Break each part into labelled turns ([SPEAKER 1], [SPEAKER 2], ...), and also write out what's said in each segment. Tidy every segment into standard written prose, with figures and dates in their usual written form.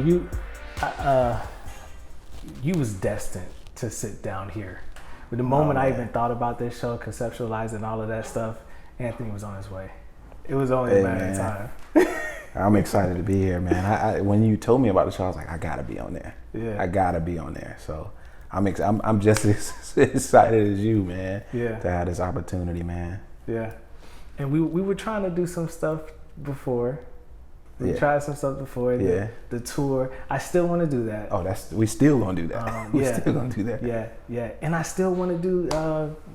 [SPEAKER 1] bro, you was destined to sit down here. But the moment I even thought about this show, conceptualizing all of that stuff, Anthony was on his way. It was only a matter of time.
[SPEAKER 2] I'm excited to be here, man. I when you told me about the show, I was like, I gotta be on there.
[SPEAKER 1] Yeah.
[SPEAKER 2] I gotta be on there. So I'm just as excited as you, man.
[SPEAKER 1] Yeah.
[SPEAKER 2] To have this opportunity, man.
[SPEAKER 1] Yeah. And we were trying to do some stuff before. We tried some stuff before. The tour. I still want to do that.
[SPEAKER 2] Oh, we still gonna do that. We still gonna do that.
[SPEAKER 1] Yeah. And I still want to do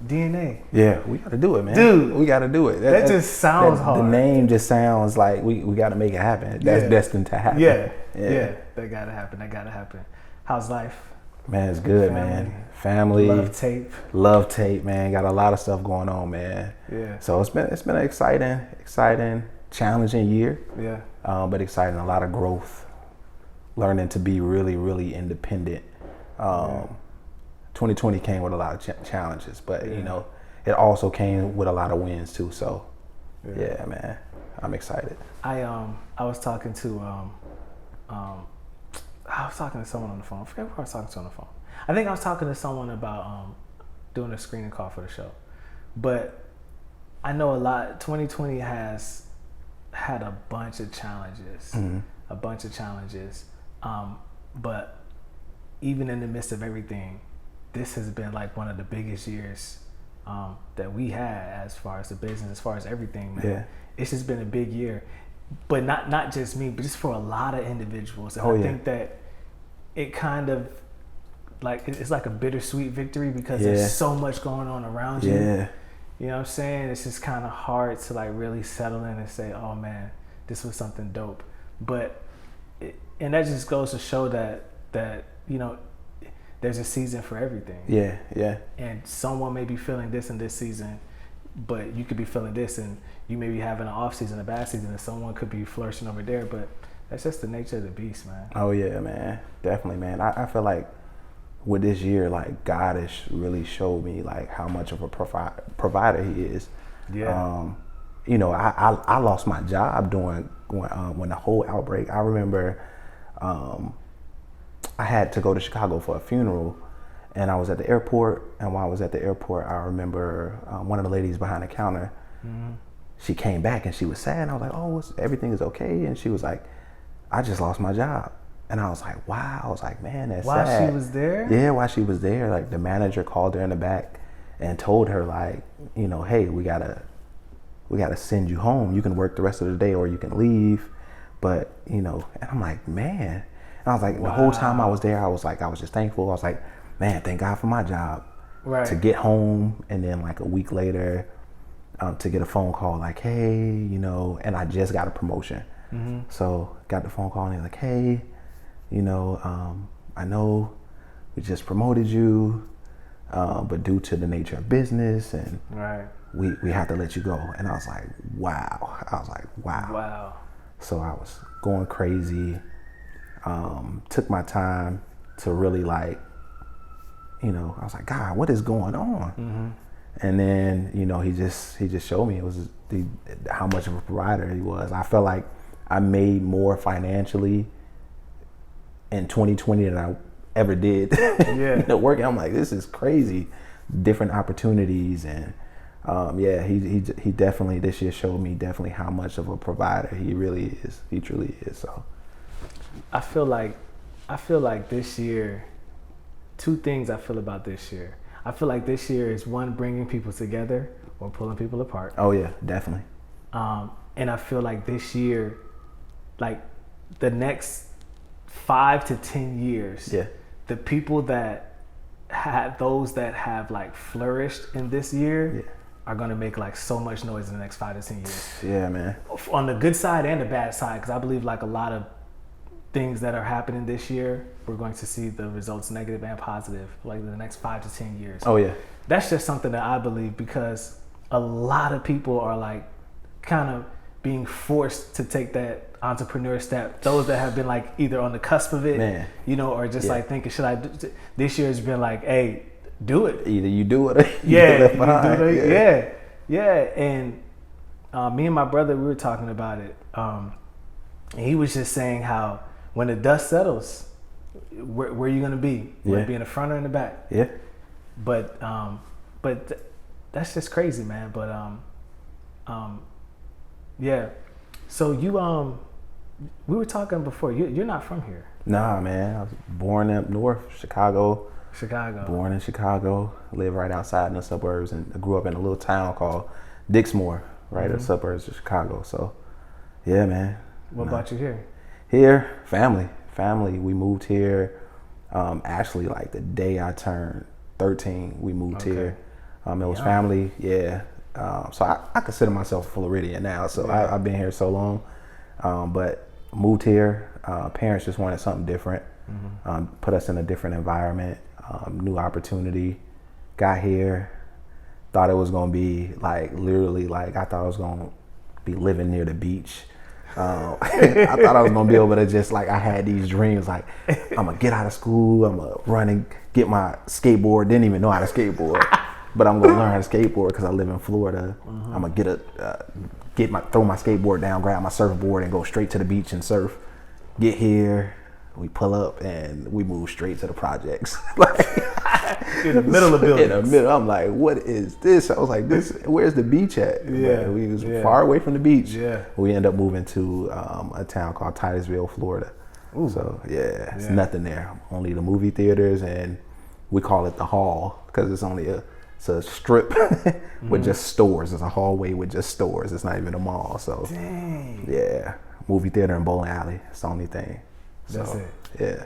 [SPEAKER 1] DNA.
[SPEAKER 2] Yeah, we gotta do it, man.
[SPEAKER 1] Dude,
[SPEAKER 2] we gotta do it.
[SPEAKER 1] That just sounds hard.
[SPEAKER 2] The name just sounds like we gotta make it happen. That's destined to happen.
[SPEAKER 1] Yeah. That gotta happen. How's life?
[SPEAKER 2] Man, it's good, man. Family. Love tape, man. Got a lot of stuff going on, man.
[SPEAKER 1] Yeah.
[SPEAKER 2] So it's been an exciting, challenging year.
[SPEAKER 1] Yeah.
[SPEAKER 2] But exciting, a lot of growth, learning to be really, really independent. 2020 came with a lot of challenges, but you know, it also came with a lot of wins too. So, yeah, man, I'm excited.
[SPEAKER 1] I was talking to someone on the phone. I forget who I was talking to on the phone. I think I was talking to someone about doing a screening call for the show, but I know 2020 has had a bunch of challenges, but even in the midst of everything, this has been like one of the biggest years that we had as far as the business, as far as everything, man.
[SPEAKER 2] Yeah.
[SPEAKER 1] It's just been a big year, but not just me, but just for a lot of individuals. And I think that it kind of like, it's like a bittersweet victory because there's so much going on around you.
[SPEAKER 2] Yeah.
[SPEAKER 1] You know what I'm saying? It's just kind of hard to like really settle in and say, oh man, this was something dope. But, and that just goes to show that, you know, there's a season for everything.
[SPEAKER 2] Yeah.
[SPEAKER 1] And someone may be feeling this in this season, but you could be feeling this, and you may be having an off season, a bad season, and someone could be flourishing over there. But that's just the nature of the beast, man.
[SPEAKER 2] Oh yeah, man. Definitely, man. I feel like with this year, like God has really showed me like how much of a provider He is.
[SPEAKER 1] Yeah.
[SPEAKER 2] You know, I lost my job when the whole outbreak. I remember I had to go to Chicago for a funeral, and I was at the airport. And while I was at the airport, I remember one of the ladies behind the counter. She came back and she was sad. And I was like, "Oh, everything is okay?" And she was like, "I just lost my job." And I was like, wow. I was like, man, that's sad.
[SPEAKER 1] While she was there?
[SPEAKER 2] Yeah, while she was there. Like the manager called her in the back and told her like, you know, hey, we gotta send you home. You can work the rest of the day or you can leave. But, you know, and I'm like, man. And I was like, the whole time I was there, I was just thankful. I was like, man, thank God for my job.
[SPEAKER 1] Right.
[SPEAKER 2] To get home, and then like a week later, to get a phone call like, hey, you know, and I just got a promotion. So got the phone call and he's like, hey, you know, I know we just promoted you, but due to the nature of business and we have to let you go. And I was like, wow. Wow. So I was going crazy. Took my time to really like, you know, I was like, God, what is going on? And then, you know, he just showed me how much of a provider he was. I felt like I made more financially in 2020 than I ever did. You know, working. I'm like, this is crazy. Different opportunities, and he definitely this year showed me definitely how much of a provider he really is. He truly is. So
[SPEAKER 1] I feel like this year, two things I feel about this year. I feel like this year is one, bringing people together or pulling people apart.
[SPEAKER 2] Oh yeah, definitely.
[SPEAKER 1] And I feel like this year, like the next 5 to 10 years, the people that have like flourished in this year are gonna make like so much noise in the next 5 to 10 years. Yeah, man. On the good side and the bad side, because I believe like a lot of things that are happening this year, we're going to see the results, negative and positive, like in the next 5 to 10 years. Oh yeah. That's just something that I believe, because a lot of people are like kind of being forced to take that entrepreneur step. Those that have been like either on the cusp of it, man, you know, or just like thinking, should I do? This year has been like, hey, do it. Either you do it or you get left behind. And me and my brother, we were talking about it. And he was just saying how when the dust settles, where are you gonna be? You wanna
[SPEAKER 2] Yeah.
[SPEAKER 1] be in the front or in the back?
[SPEAKER 2] Yeah.
[SPEAKER 1] But that's just crazy, man. But yeah. So you we were talking before. You're not from here.
[SPEAKER 2] Nah, man. I was born up north, Chicago.
[SPEAKER 1] Chicago.
[SPEAKER 2] Born in Chicago. Live right outside in the suburbs, and I grew up in a little town called Dixmoor, right in the suburbs of Chicago. So, yeah, man.
[SPEAKER 1] What about you here?
[SPEAKER 2] Here, family. We moved here. Actually, like the day I turned 13, we moved here. It was family, yeah. So I consider myself a Floridian now. So I've been here so long, but moved here. Parents just wanted something different. Put us in a different environment, new opportunity. Got here, thought it was gonna be like literally like I thought I was gonna be living near the beach. I thought I was gonna be able to just like I had these dreams like I'm gonna get out of school, I'm gonna run and get my skateboard. Didn't even know how to skateboard, but I'm gonna learn how to skateboard because I live in Florida. I'm gonna throw my skateboard down, grab my surfboard, and go straight to the beach and surf. Get here, we pull up and we move straight to the projects. Like
[SPEAKER 1] in the middle of buildings.
[SPEAKER 2] In the middle, I'm like, what is this? I was like, where's the beach at?
[SPEAKER 1] Yeah,
[SPEAKER 2] but we was far away from the beach.
[SPEAKER 1] Yeah,
[SPEAKER 2] we ended up moving to a town called Titusville, Florida. Ooh. So it's nothing there. Only the movie theaters, and we call it the Hall because it's only a strip with just stores. It's a hallway with just stores. It's not even a mall. So
[SPEAKER 1] dang.
[SPEAKER 2] Yeah, movie theater and bowling alley. It's the only thing.
[SPEAKER 1] That's it.
[SPEAKER 2] Yeah.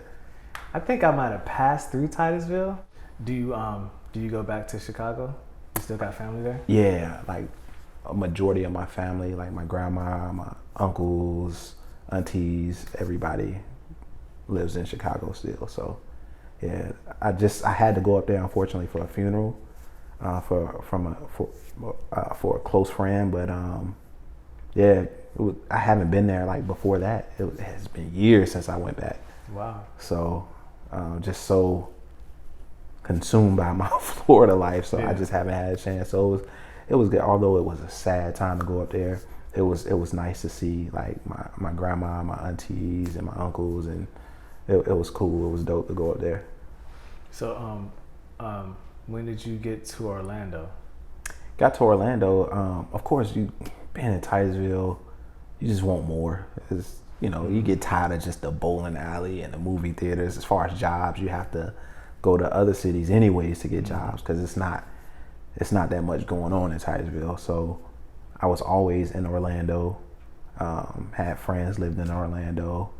[SPEAKER 1] I think I might have passed through Titusville. Do you go back to Chicago? You still got family there?
[SPEAKER 2] Yeah, like a majority of my family, like my grandma, my uncles, aunties, everybody lives in Chicago still. So yeah, I had to go up there unfortunately for a funeral for a close friend, but I haven't been there like before that. It has been years since I went back.
[SPEAKER 1] Wow.
[SPEAKER 2] So just so consumed by my Florida life, so I just haven't had a chance. So it was good. Although it was a sad time to go up there, it was nice to see like my grandma, my aunties, and my uncles, and it was cool. It was dope to go up there.
[SPEAKER 1] So when did you get to Orlando?
[SPEAKER 2] Got to Orlando. Of course, you being in Titusville, you just want more. You get tired of just the bowling alley and the movie theaters. As far as jobs, you have to go to other cities anyways to get jobs because it's not that much going on in Titusville. So I was always in Orlando. Had friends lived in Orlando.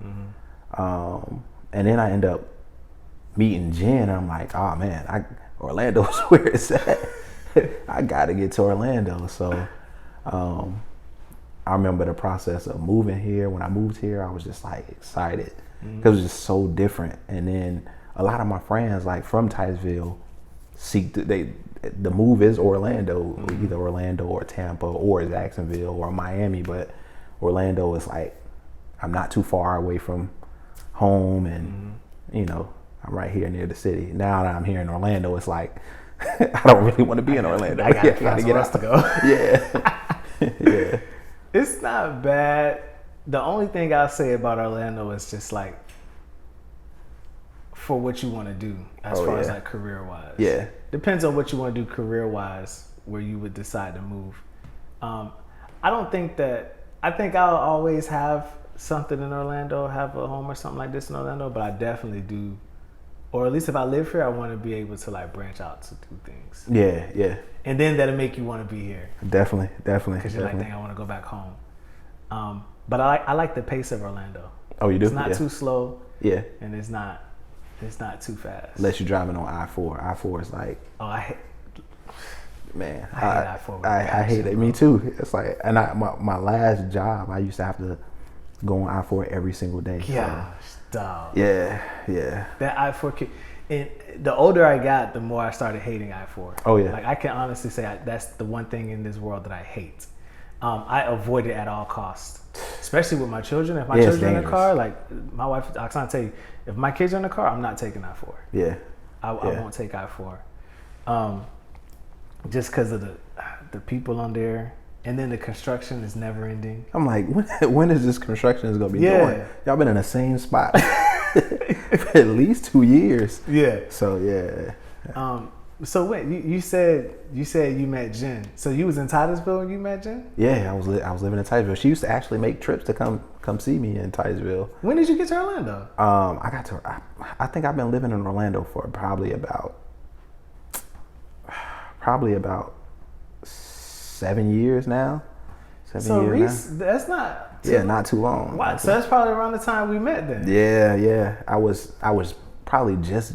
[SPEAKER 2] And then I end up meeting Jen, and I'm like, oh man, Orlando's where it's at. I gotta get to Orlando. So I remember the process of moving here. When I moved here, I was just like excited because it was just so different. And then a lot of my friends like from Titusville the move is Orlando, either Orlando or Tampa or Jacksonville or Miami, but Orlando is like I'm not too far away from home, and I'm right here near the city. Now that I'm here in Orlando, it's like I don't really want to be in Orlando.
[SPEAKER 1] I gotta get us to go.
[SPEAKER 2] Yeah.
[SPEAKER 1] It's not bad. The only thing I'll say about Orlando is just like for what you want to do as far as like career wise.
[SPEAKER 2] Yeah.
[SPEAKER 1] Depends on what you want to do career wise where you would decide to move. I think I'll always have something in Orlando, have a home or something like this in Orlando, but I definitely do, or at least if I live here, I want to be able to like branch out to do things.
[SPEAKER 2] Yeah.
[SPEAKER 1] And then that'll make you want to be here.
[SPEAKER 2] Definitely.
[SPEAKER 1] Because you're like, dang, I want to go back home. But I like the pace of Orlando.
[SPEAKER 2] Oh, you do?
[SPEAKER 1] It's not too slow.
[SPEAKER 2] Yeah.
[SPEAKER 1] And it's not too fast.
[SPEAKER 2] Unless you're driving on I-4. I-4 is like,
[SPEAKER 1] I hate I-4.
[SPEAKER 2] I hate it. Me too. It's like, and my last job, I used to have to go on I-4 every single day.
[SPEAKER 1] Gosh, dog.
[SPEAKER 2] Yeah.
[SPEAKER 1] That I-4, and the older I got, the more I started hating I-4.
[SPEAKER 2] Oh yeah.
[SPEAKER 1] Like I can honestly say that's the one thing in this world that I hate. I avoid it at all costs, especially with my children. If my children are in the car, like my wife, Oksana, tell you, if my kids are in the car, I'm not taking I-4.
[SPEAKER 2] Yeah.
[SPEAKER 1] I won't take I-4. Just because of the people on there, And then the construction is never ending.
[SPEAKER 2] I'm like, when is this construction is gonna be doing? Y'all been in the same spot for at least 2 years.
[SPEAKER 1] Yeah.
[SPEAKER 2] So yeah.
[SPEAKER 1] So wait, you said you met Jen. So you was in Titusville when you met Jen?
[SPEAKER 2] Yeah, I was living in Titusville. She used to actually make trips to come see me in Titusville.
[SPEAKER 1] When did you get to Orlando?
[SPEAKER 2] I think I've been living in Orlando for probably about 7 years now. 7 years now.
[SPEAKER 1] That's not
[SPEAKER 2] too not too long.
[SPEAKER 1] Wow. So that's probably around the time we met then.
[SPEAKER 2] Yeah. I was probably just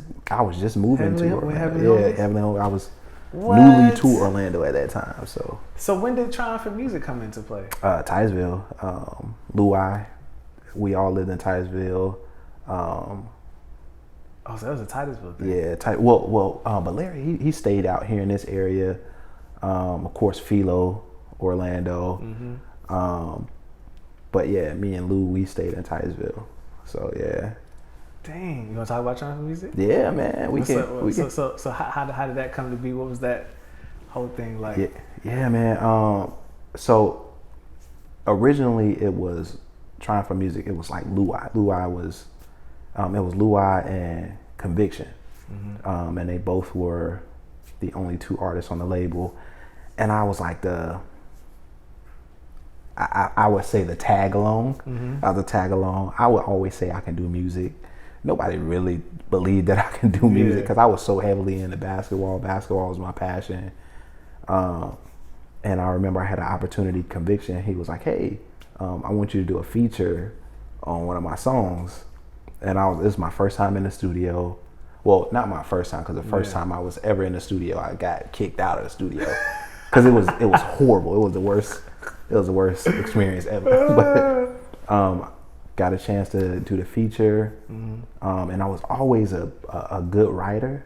[SPEAKER 2] moving to Orlando. Heavenly Home. I was newly to Orlando at that time. So
[SPEAKER 1] when did Triumph for Music come into play?
[SPEAKER 2] Titusville, Louis. We all lived in Titusville.
[SPEAKER 1] So that was a Titusville thing.
[SPEAKER 2] Yeah. But Larry, he stayed out here in this area. Of course, Philo, Orlando. Mm-hmm. But yeah, me and Lou, we stayed in Titusville. So yeah.
[SPEAKER 1] Dang, you want to talk about Triumph for Music?
[SPEAKER 2] Yeah, man.
[SPEAKER 1] So how did that come to be? What was that whole thing like?
[SPEAKER 2] Yeah, man. So originally it was Triumph for Music. It was like Louis. It was Louis and Conviction. Mm-hmm. And they both were the only two artists on the label. And I was like I would say the tag along. Mm-hmm. I was the tag along. I would always say I can do music. Nobody really believed that I can do music because I was so heavily into basketball. Basketball was my passion. And I remember I had an opportunity, Conviction. He was like, hey, I want you to do a feature on one of my songs. And this was my first time in the studio. Well, not my first time, because the first time I was ever in the studio, I got kicked out of the studio because it was horrible. It was the worst experience ever. But got a chance to do the feature, and I was always a good writer.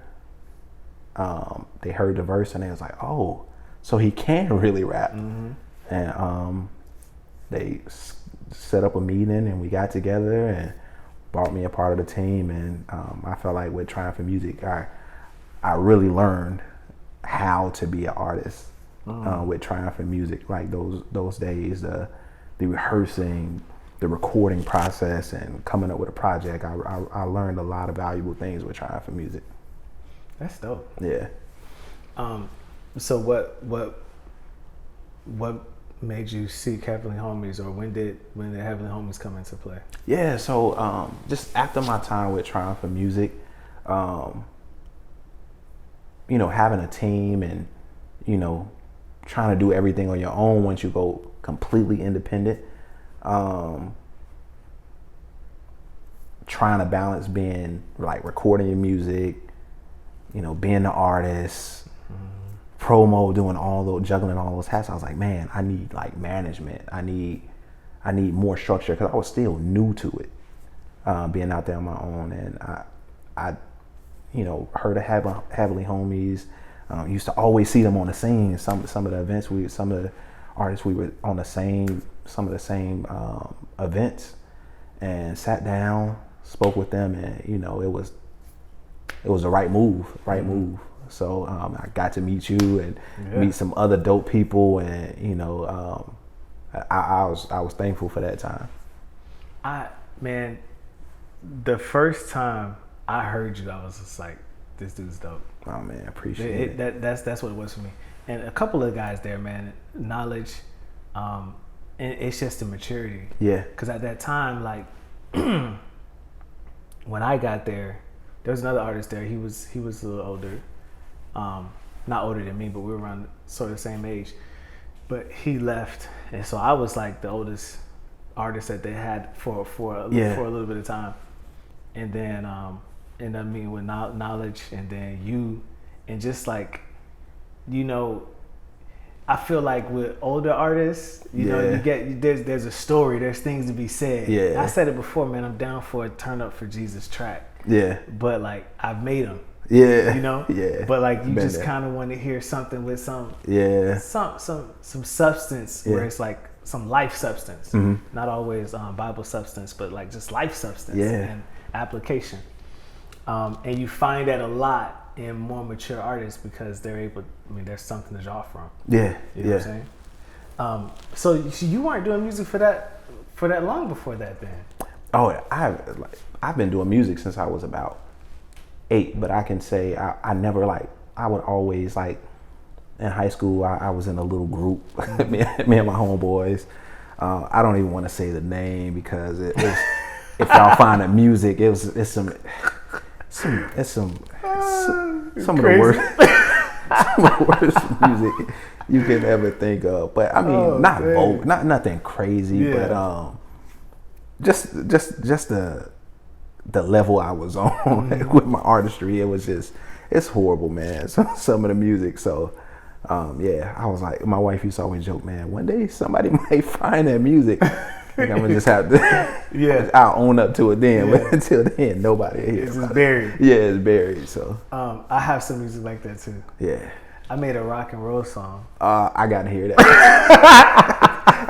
[SPEAKER 2] They heard the verse and they was like, "Oh, so he can really rap." Mm-hmm. And they set up a meeting and we got together and brought me a part of the team. And I felt like with Triumph for Music, I really learned how to be an artist with Triumph for Music. Like those days, the rehearsing, the recording process, and coming up with a project. I learned a lot of valuable things with Triumph for Music.
[SPEAKER 1] That's dope.
[SPEAKER 2] Yeah.
[SPEAKER 1] So what made you seek Heavenly Homies, or when did Heavenly Homies come into play?
[SPEAKER 2] Yeah, so just after my time with Triumph for Music, having a team and, trying to do everything on your own once you go completely independent, trying to balance being like recording your music, being the artist, promo, doing juggling all those hats. I was like, man, I need like management. I need more structure because I was still new to it, being out there on my own. And I heard of Heavenly Homies. Used to always see them on the scene. Some of the events some of the artists we were on some of the same events, and sat down, spoke with them, and it was the right move. So I got to meet you and meet some other dope people, and I was thankful for that time.
[SPEAKER 1] The first time I heard you, I was just like, this dude's dope.
[SPEAKER 2] Oh man, appreciate it.
[SPEAKER 1] That's what it was for me. And a couple of guys there, man, knowledge, and it's just the maturity. Yeah. Because at that time, like when I got there was another artist there. He was a little older. Not older than me, but we were around sort of the same age. But he left, and so I was like the oldest artist that they had for a little bit of time. And then ended up meeting with Knowledge, and then you, and just like, I feel like with older artists, you get there's a story, there's things to be said. Yeah. I said it before, man. I'm down for a Turn Up for Jesus track. Yeah. But like I've made them. Yeah. Yeah. But like you just kind of want to hear something with some substance where it's like some life substance, not always Bible substance, but like just life substance and application. And you find that a lot in more mature artists because they're able. I mean, there's something to draw from. Yeah. You know what I'm So you weren't doing music for that long before that then?
[SPEAKER 2] Oh, I've been doing music since I was about 8, but I can say I never I would always in high school I was in a little group, me and my homeboys. I don't even want to say the name because if y'all find the music, it's some of the worst music you can ever think of. But I mean, not nothing crazy, but just the level I was on with my artistry, it's horrible, man. Some of the music, so. I was like, my wife used to always joke, man, one day somebody might find that music. I'm gonna just have to, I'll own up to it then. But until then, nobody here.
[SPEAKER 1] It's just buried.
[SPEAKER 2] Yeah, it's buried. So
[SPEAKER 1] I have some music like that too.
[SPEAKER 2] Yeah,
[SPEAKER 1] I made a rock and roll song.
[SPEAKER 2] I gotta hear that.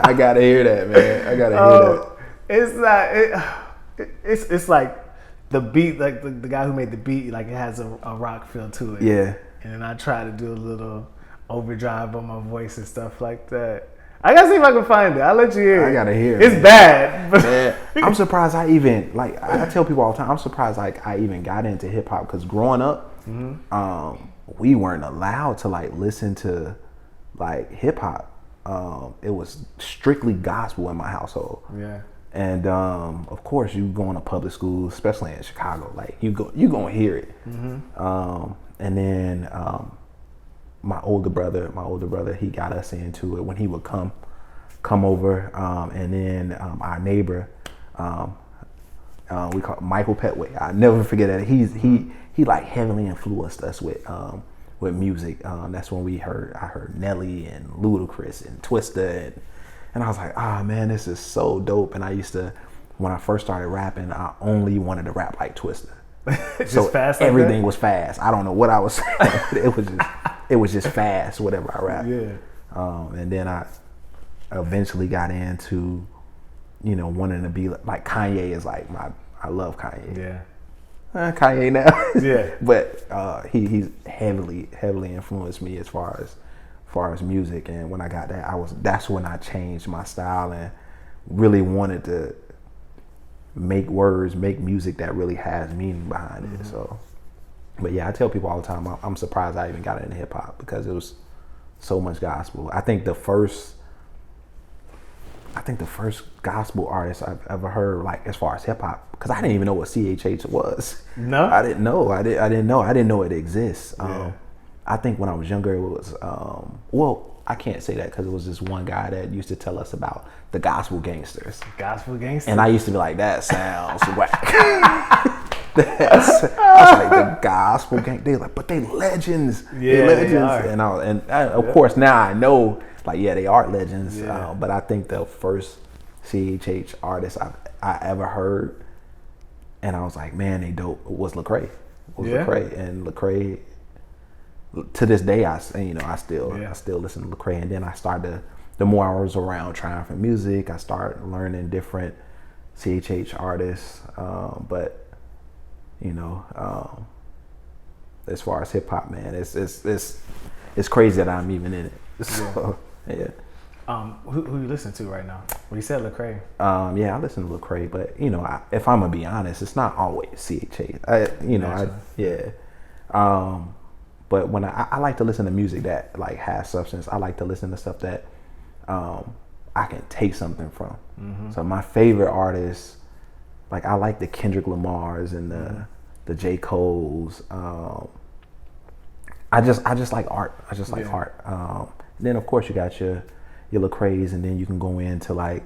[SPEAKER 2] I gotta hear that, man. I gotta hear that.
[SPEAKER 1] It's not. It's like the beat, like the guy who made the beat, like it has a rock feel to it.
[SPEAKER 2] Yeah.
[SPEAKER 1] And then I try to do a little overdrive on my voice and stuff like that. I gotta see if I can find it. I'll let you hear it.
[SPEAKER 2] I gotta hear it.
[SPEAKER 1] It's bad. But
[SPEAKER 2] man, I'm surprised I even, I tell people all the time, I'm surprised I even got into hip hop because growing up, we weren't allowed to listen to hip hop. It was strictly gospel in my household.
[SPEAKER 1] Yeah.
[SPEAKER 2] And of course, you going to public school, especially in Chicago, you gonna hear it. And then my older brother, he got us into it when he would come over. And then our neighbor, we call Michael Petway. I never forget that. He heavily influenced us with music. That's when I heard Nelly and Ludacris and Twista, and I was like, man, this is so dope. And I used to, when I first started rapping, I only wanted to rap like Twista. So
[SPEAKER 1] fast
[SPEAKER 2] everything was fast. I don't know what I was saying. It was just fast, whatever I rapped.
[SPEAKER 1] Yeah.
[SPEAKER 2] And then I eventually got into, wanting to be like Kanye is I love Kanye.
[SPEAKER 1] Yeah.
[SPEAKER 2] Kanye now.
[SPEAKER 1] Yeah.
[SPEAKER 2] But he's heavily influenced me as far as music. And when I got that, that's when I changed my style and really wanted to make music that really has meaning behind it. So, but yeah, I tell people all the time, I'm surprised I even got into hip hop because it was so much gospel. I think the first gospel artist I've ever heard, as far as hip hop, because I didn't even know what CHH was.
[SPEAKER 1] No,
[SPEAKER 2] I didn't know. I didn't know it exists.
[SPEAKER 1] Yeah.
[SPEAKER 2] I think when I was younger, it was I can't say that because it was this one guy that used to tell us about the gospel gangsters.
[SPEAKER 1] Gospel gangsters?
[SPEAKER 2] And I used to be like, that sounds whack. I was like, the gospel gang. They like, but they legends.
[SPEAKER 1] Yeah,
[SPEAKER 2] they legends.
[SPEAKER 1] They are.
[SPEAKER 2] And of course now I know, they are legends.
[SPEAKER 1] Yeah.
[SPEAKER 2] But I think the first CHH artist I ever heard, and I was like, man, they dope, was Lecrae. Lecrae. And Lecrae, to this day, I still listen to Lecrae. And then I started, the more I was around trying for music, I started learning different CHH artists. But as far as hip hop, man, it's crazy that I'm even in it. So yeah.
[SPEAKER 1] Who you listen to right now? Well, you said Lecrae.
[SPEAKER 2] Yeah, I listen to Lecrae, but if I'm gonna be honest, it's not always CHH. But when I like to listen to music that has substance. I like to listen to stuff that I can take something from. So my favorite artists, I like the Kendrick Lamars and the J. Cole's. I just like art. I just like art. Then of course you got your Lecrae's, and then you can go into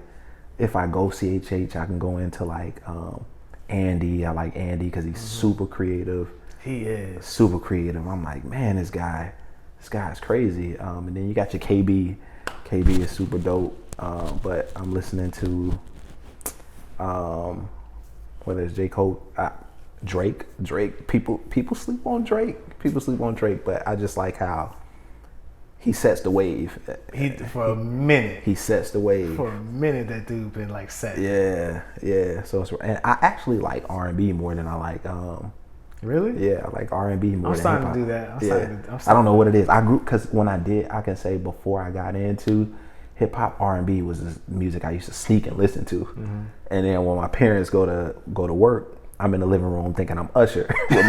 [SPEAKER 2] if I go CHH, I can go into Andy. I like Andy because he's super creative.
[SPEAKER 1] He is
[SPEAKER 2] super creative. I'm like, man, this guy's crazy. And then you got your KB. KB is super dope. But I'm listening to whether it's J. Cole, Drake. People sleep on Drake. But I just like how he sets the wave.
[SPEAKER 1] For a minute.
[SPEAKER 2] He sets the wave.
[SPEAKER 1] For a minute, that dude been set.
[SPEAKER 2] Yeah. So and I actually like R&B more than I like.
[SPEAKER 1] Really?
[SPEAKER 2] Yeah, I like R&B more.
[SPEAKER 1] I'm
[SPEAKER 2] than
[SPEAKER 1] starting
[SPEAKER 2] hip-hop.
[SPEAKER 1] to do that.
[SPEAKER 2] I don't know what it is. I grew because when I can say before I got into hip hop, R&B was the music I used to sneak and listen to. Mm-hmm. And then when my parents go to work, I'm in the living room thinking I'm Usher with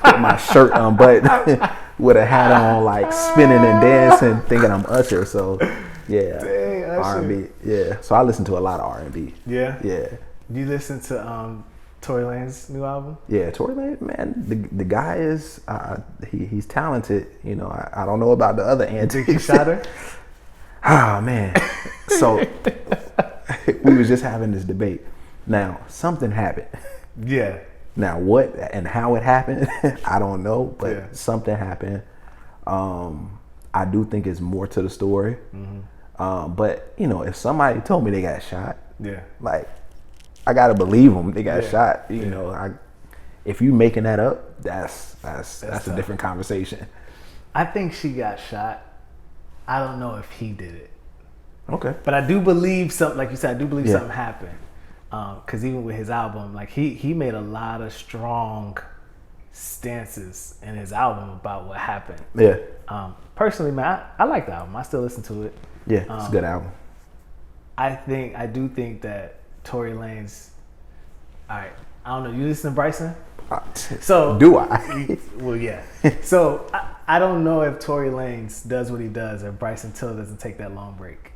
[SPEAKER 2] my shirt unbuttoned, with a hat on, like spinning and dancing, thinking I'm Usher. So yeah,
[SPEAKER 1] dang, Usher.
[SPEAKER 2] R&B. Yeah, so I listen to a lot of R&B.
[SPEAKER 1] Yeah.
[SPEAKER 2] Yeah.
[SPEAKER 1] You listen to Tory Lanez's new album?
[SPEAKER 2] Yeah, Tory Lanez, man, the guy is he's talented. You know, I don't know about the other antics.
[SPEAKER 1] Think you shot her?
[SPEAKER 2] Ah, man. So we was just having this debate. Now, something happened.
[SPEAKER 1] Yeah.
[SPEAKER 2] Now, what and how it happened, I don't know, but something happened. I do think it's more to the story. Mm-hmm. But, you know, if somebody told me they got shot, like, I got to believe them. They got shot. You know, if you making that up, that's a different conversation.
[SPEAKER 1] I think she got shot. I don't know if he did it.
[SPEAKER 2] Okay.
[SPEAKER 1] But I do believe something, like you said, I do believe something happened. Because even with his album, like he made a lot of strong stances in his album about what happened.
[SPEAKER 2] Yeah.
[SPEAKER 1] Personally, man, I like the album. I still listen to it.
[SPEAKER 2] Yeah, it's a good album.
[SPEAKER 1] I do think that Tory Lanez. All right, I don't know. You listen to Bryson? So
[SPEAKER 2] do I?
[SPEAKER 1] Well, yeah. So I don't know if Tory Lanez does what he does, or Bryson Tiller doesn't take that long break.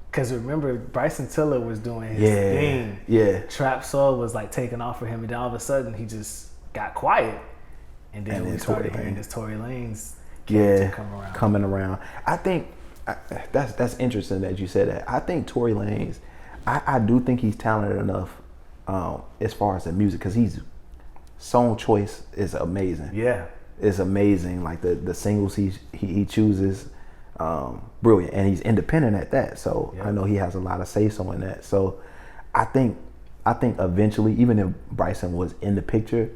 [SPEAKER 1] Because remember, Bryson Tiller was doing his thing. Yeah. Trap Soul was like taking off for him, and then all of a sudden he just got quiet. And then we started hearing this Tory Lanez
[SPEAKER 2] coming around. I think that's interesting that you said that. I think Tory Lanez, I do think he's talented enough as far as the music, because he's song choice is amazing. Yeah. It's amazing. Like the singles he chooses. Brilliant, and he's independent at that, so I know he has a lot of say-so in that. So I think eventually, even if Bryson was in the picture,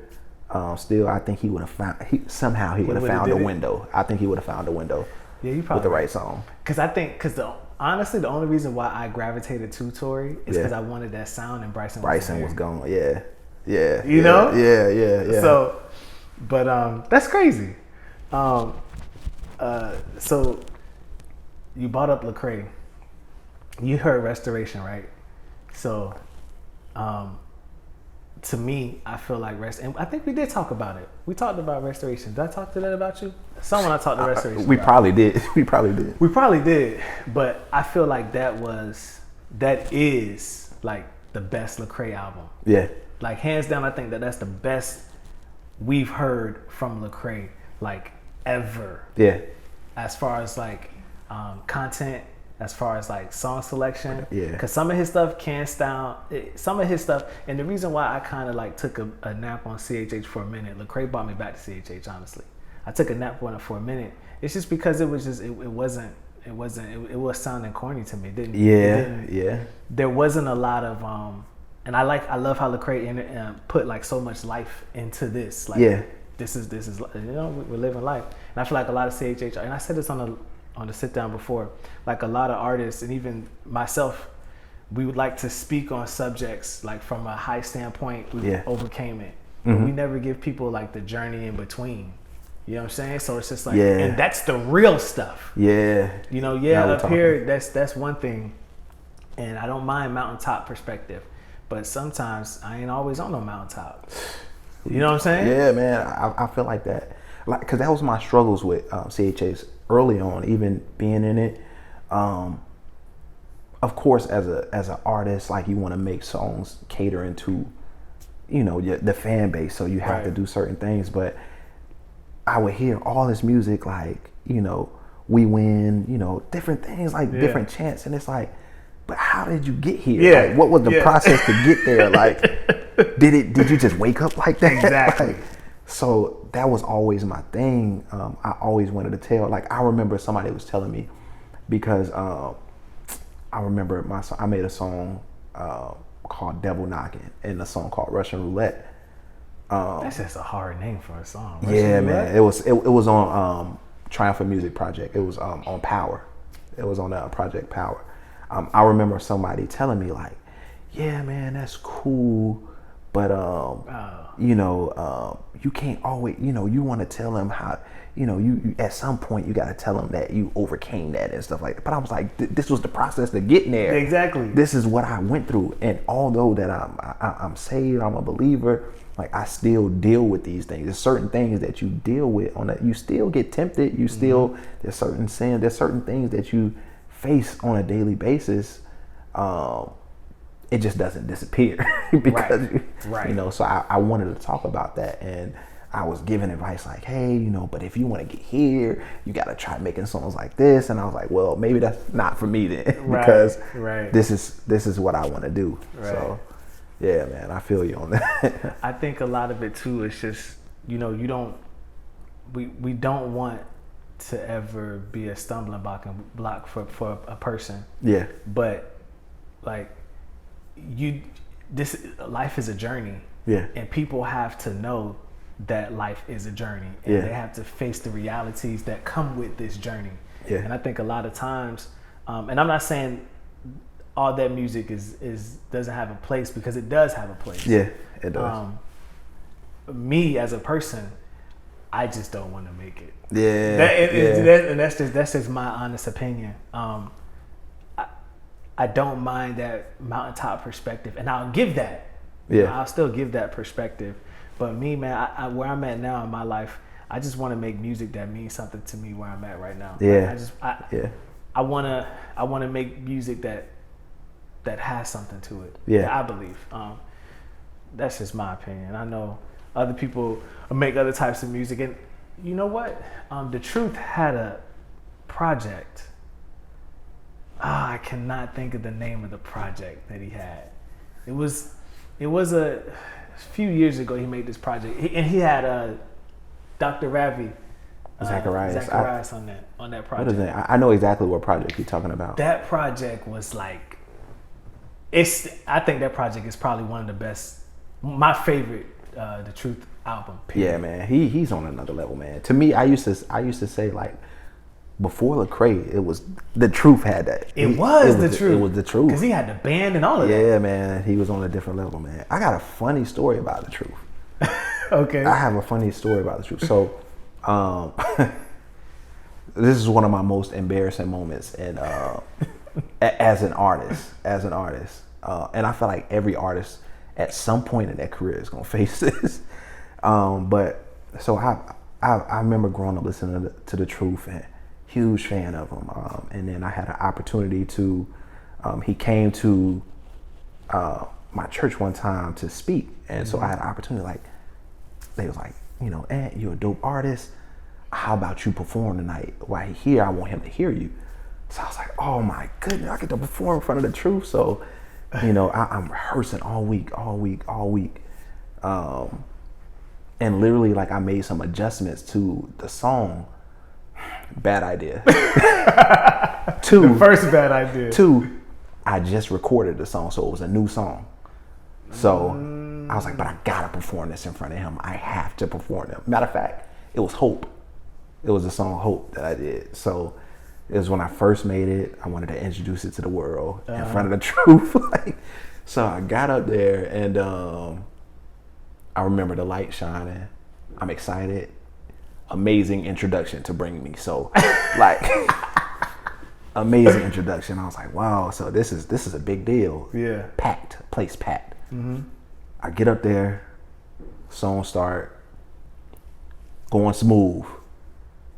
[SPEAKER 2] still I think he would have found a window. I think he would have found a window. Yeah, you probably with the right song. Because
[SPEAKER 1] honestly, the only reason why I gravitated to Tory is because I wanted that sound, and Bryson was gone.
[SPEAKER 2] Yeah.
[SPEAKER 1] You know?
[SPEAKER 2] Yeah.
[SPEAKER 1] So, but that's crazy. So. You brought up Lecrae. You heard Restoration, right? So, to me, I feel like and I think we did talk about it. We talked about Restoration. Did I talk to that about you? Someone I talked to Restoration.
[SPEAKER 2] We probably did. We probably
[SPEAKER 1] did. But I feel like that is like the best Lecrae album. Yeah. Like hands down, I think that's the best we've heard from Lecrae, like ever. Yeah. As far as like content, as far as like song selection, because some of his stuff and the reason why I kind of like took a nap on CHH for a minute, Lecrae brought me back to CHH. Honestly, I took a nap on it for a minute. It's just because it was sounding corny to me. It didn't. There wasn't a lot of and I love how Lecrae put like so much life into this. Like this is we're living life, and I feel like a lot of CHH, and I said this on the sit down before, like a lot of artists and even myself, we would like to speak on subjects like from a high standpoint. We overcame it, but we never give people like the journey in between. You know what I'm saying? So it's just like, and that's the real stuff. Yeah. You know, up here, that's one thing, and I don't mind mountaintop perspective, but sometimes I ain't always on no mountaintop. You know what I'm saying?
[SPEAKER 2] Yeah, man. I feel like that, like, because that was my struggles with CHH early on, even being in it. Of course, as an artist, like you want to make songs catering to, you know, the fan base, so you have to do certain things. But I would hear all this music, like, you know, We Win, you know, different things, like different chants, and it's like, but how did you get here? Yeah. Like, what was the process to get there? Like, did you just wake up like that? Exactly. Like, so that was always my thing. I always wanted to tell. Like, I remember somebody was telling me, because I remember I made a song called Devil Knocking and a song called Russian Roulette.
[SPEAKER 1] That's just a hard name for a song.
[SPEAKER 2] Russian Roulette? Man. It was on Triumphant Music Project. It was on Power. It was on Project Power. I remember somebody telling me like, yeah, man, that's cool, but you can't always, you want to tell them how, you at some point you got to tell them that you overcame that and stuff like that. But I was like, this was the process to getting there.
[SPEAKER 1] Exactly.
[SPEAKER 2] This is what I went through. And although that I'm saved, I'm a believer, like I still deal with these things. There's certain things that you deal with you still get tempted. You still, there's certain sins, there's certain things that you face on a daily basis. It just doesn't disappear because, so I wanted to talk about that. And I was giving advice like, hey, but if you want to get here, you got to try making songs like this. And I was like, well, maybe that's not for me then, because this is what I want to do. Right. So, yeah, man, I feel you on that.
[SPEAKER 1] I think a lot of it too is just, we don't want to ever be a stumbling block for a person.
[SPEAKER 2] Yeah.
[SPEAKER 1] But like life is a journey.
[SPEAKER 2] Yeah.
[SPEAKER 1] And people have to know that life is a journey, and they have to face the realities that come with this journey. Yeah. And I think a lot of times, and I'm not saying all that music is doesn't have a place, because it does have a place.
[SPEAKER 2] Yeah, it does.
[SPEAKER 1] Me as a person, I just don't want to make it.
[SPEAKER 2] Yeah.
[SPEAKER 1] And that's just my honest opinion. I don't mind that mountaintop perspective, and I'll give that.
[SPEAKER 2] Yeah.
[SPEAKER 1] I'll still give that perspective. But me, man, where I'm at now in my life, I just want to make music that means something to me where I'm at right now.
[SPEAKER 2] Yeah.
[SPEAKER 1] I want to make music that has something to it.
[SPEAKER 2] Yeah.
[SPEAKER 1] I believe. That's just my opinion. I know other people make other types of music, and you know what? The Truth had a project. I cannot think of the name of the project that he had. It was a few years ago he made this project, and he had Dr. Ravi Zacharias on that project.
[SPEAKER 2] What is that? I know exactly what project you're talking about.
[SPEAKER 1] That project was like, I think that project is probably one of the best, my favorite, The Truth album. Period.
[SPEAKER 2] Yeah, man, he's on another level, man. To me, I used to say, like, before Lecrae, it was The Truth had that.
[SPEAKER 1] It was The Truth.
[SPEAKER 2] It was The Truth.
[SPEAKER 1] Because he had the band and all of that.
[SPEAKER 2] Yeah, man, he was on a different level, man. I got a funny story about The Truth.
[SPEAKER 1] Okay.
[SPEAKER 2] I have a funny story about The Truth. So, this is one of my most embarrassing moments, and as an artist, and I feel like every artist at some point in their career is gonna face this. But so I remember growing up listening to The Truth, and huge fan of him. And then I had an opportunity to, he came to my church one time to speak, and so I had an opportunity. Like, they was like, you're a dope artist. How about you perform tonight? While he's here, I want him to hear you. So I was like, oh my goodness, I get to perform in front of The Truth. So, I'm rehearsing all week. And literally, like, I made some adjustments to the song. Bad idea.
[SPEAKER 1] The first bad idea.
[SPEAKER 2] Two, I just recorded the song, so it was a new song. So I was like, but I gotta perform this in front of him. I have to perform it. Matter of fact, it was Hope. It was the song Hope that I did. So it was when I first made it. I wanted to introduce it to the world in front of The Truth. So I got up there, and I remember the light shining. I'm excited. Amazing introduction to bring me. So, like, amazing introduction. I was like, wow. So this is a big deal.
[SPEAKER 1] Yeah.
[SPEAKER 2] Place packed. Mm-hmm. I get up there, song start, going smooth.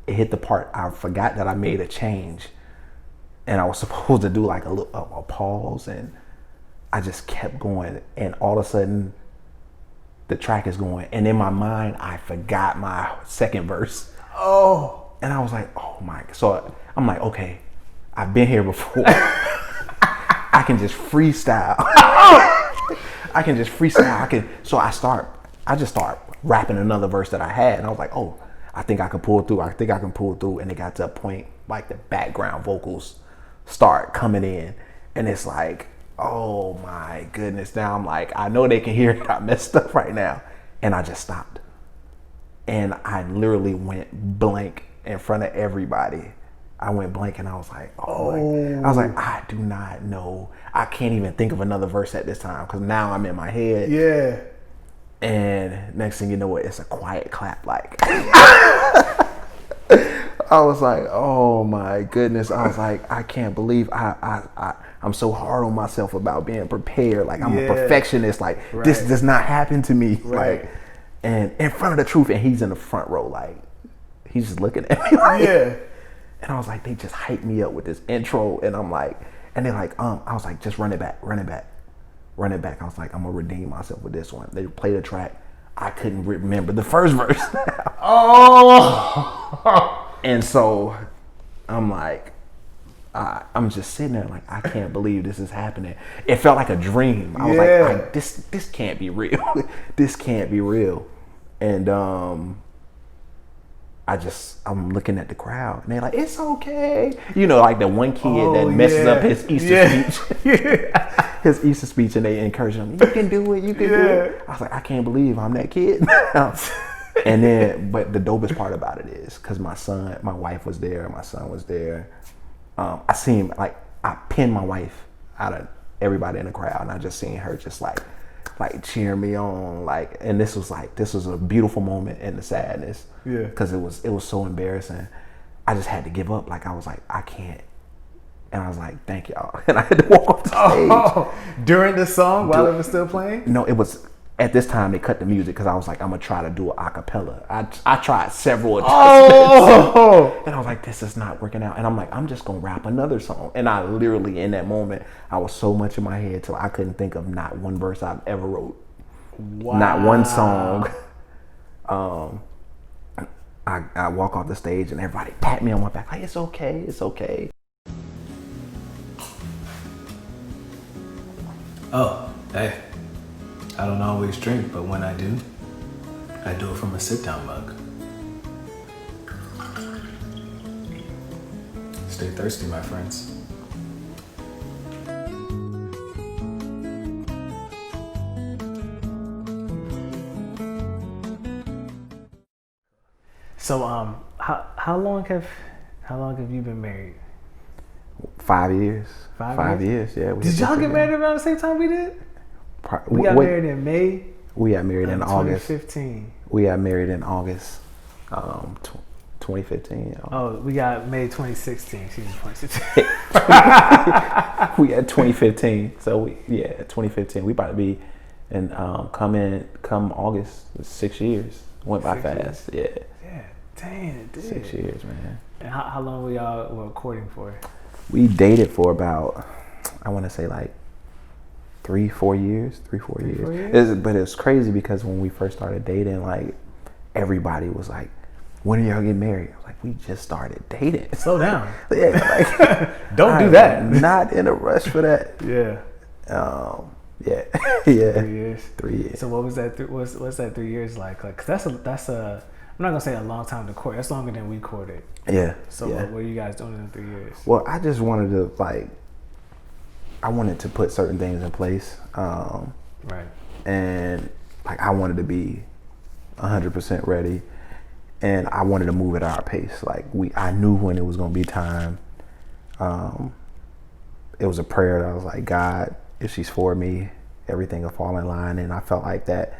[SPEAKER 2] It hit the part I forgot that I made a change, and I was supposed to do like a pause, and I just kept going, and all of a sudden the track is going, and in my mind I forgot my second verse.
[SPEAKER 1] Oh.
[SPEAKER 2] And I was like, oh my. So I'm like, okay, I've been here before. I can just freestyle. So I just start rapping another verse that I had, and I was like, oh, I think I can pull through. And it got to a point like the background vocals start coming in, and it's like, oh my goodness. Now I'm like, I know they can hear it. I messed up right now. And I just stopped. And I literally went blank in front of everybody. I went blank, and I was like, I do not know. I can't even think of another verse at this time, because now I'm in my head.
[SPEAKER 1] Yeah.
[SPEAKER 2] And next thing you know, it's a quiet clap. Like, I was like, oh my goodness. I was like, I can't believe I'm so hard on myself about being prepared. Like, I'm a perfectionist. Like, this does not happen to me. Like, and in front of the truth, and he's in the front row. Like, he's just looking at me. Like, and I was like, they just hyped me up with this intro. And I'm like, and they're like, I was like, just run it back. I was like, I'm gonna redeem myself with this one. They played a track. I couldn't remember the first verse. And so I'm like, I'm just sitting there like, I can't believe this is happening. It felt like a dream. I was like, this can't be real. This can't be real. And I'm looking at the crowd, and they're like, it's okay. You know, like the one kid that messes up his Easter speech. His Easter speech, and they encourage him, you can do it, you can do it. I was like, I can't believe I'm that kid. And then, but the dopest part about it is, because my wife was there, my son was there. I seen, like, I pinned my wife out of everybody in the crowd, and I just seen her just like cheering me on, like, and this was a beautiful moment in the sadness, because it was so embarrassing. I just had to give up. Like, I was like, I can't, and I was like, thank y'all, and I had to walk off the stage.
[SPEAKER 1] During the song, while it was still playing?
[SPEAKER 2] No, it was. At this time, they cut the music because I was like, I'm gonna try to do an acapella. I tried several adjustments, and I was like, this is not working out. And I'm like, I'm just gonna rap another song. And I literally, in that moment, I was so much in my head till I couldn't think of not one verse I've ever wrote. Wow. Not one song. I walk off the stage and everybody pat me on my back like, it's okay, it's okay.
[SPEAKER 1] Oh, hey. I don't always drink, but when I do it from a sit-down mug. Stay thirsty, my friends. So, how long have you been married?
[SPEAKER 2] 5 years. 5 years, yeah.
[SPEAKER 1] Did y'all get married around the same time we did? We got married in May.
[SPEAKER 2] We got married in August.
[SPEAKER 1] 2015.
[SPEAKER 2] We got married in August 2015.
[SPEAKER 1] Oh, we got May 2016. She's 2016.
[SPEAKER 2] We had 2015. So 2015. We about to be and come August. 6 years. Went by fast. Yeah.
[SPEAKER 1] Yeah. Dang, it did.
[SPEAKER 2] 6 years, man.
[SPEAKER 1] And how long were y'all courting for?
[SPEAKER 2] We dated for about, I want to say like 3-4 years. 3-4 years. But it's crazy because when we first started dating, like, everybody was like, when are y'all getting married? I was like, we just started dating.
[SPEAKER 1] Slow down.
[SPEAKER 2] Yeah, like,
[SPEAKER 1] don't do that.
[SPEAKER 2] Not in a rush for that.
[SPEAKER 1] Yeah.
[SPEAKER 2] Yeah.
[SPEAKER 1] 3 years.
[SPEAKER 2] 3 years.
[SPEAKER 1] So what was that? What's that 3 years like? Cause that's a. I'm not gonna say a long time to court. That's longer than we courted.
[SPEAKER 2] Yeah.
[SPEAKER 1] So what were you guys doing in 3 years?
[SPEAKER 2] Well, I just wanted to I wanted to put certain things in place.
[SPEAKER 1] Right.
[SPEAKER 2] And like, I wanted to be 100% ready, and I wanted to move at our pace. Like, I knew when it was gonna be time. It was a prayer that I was like, God, if she's for me, everything will fall in line. And I felt like that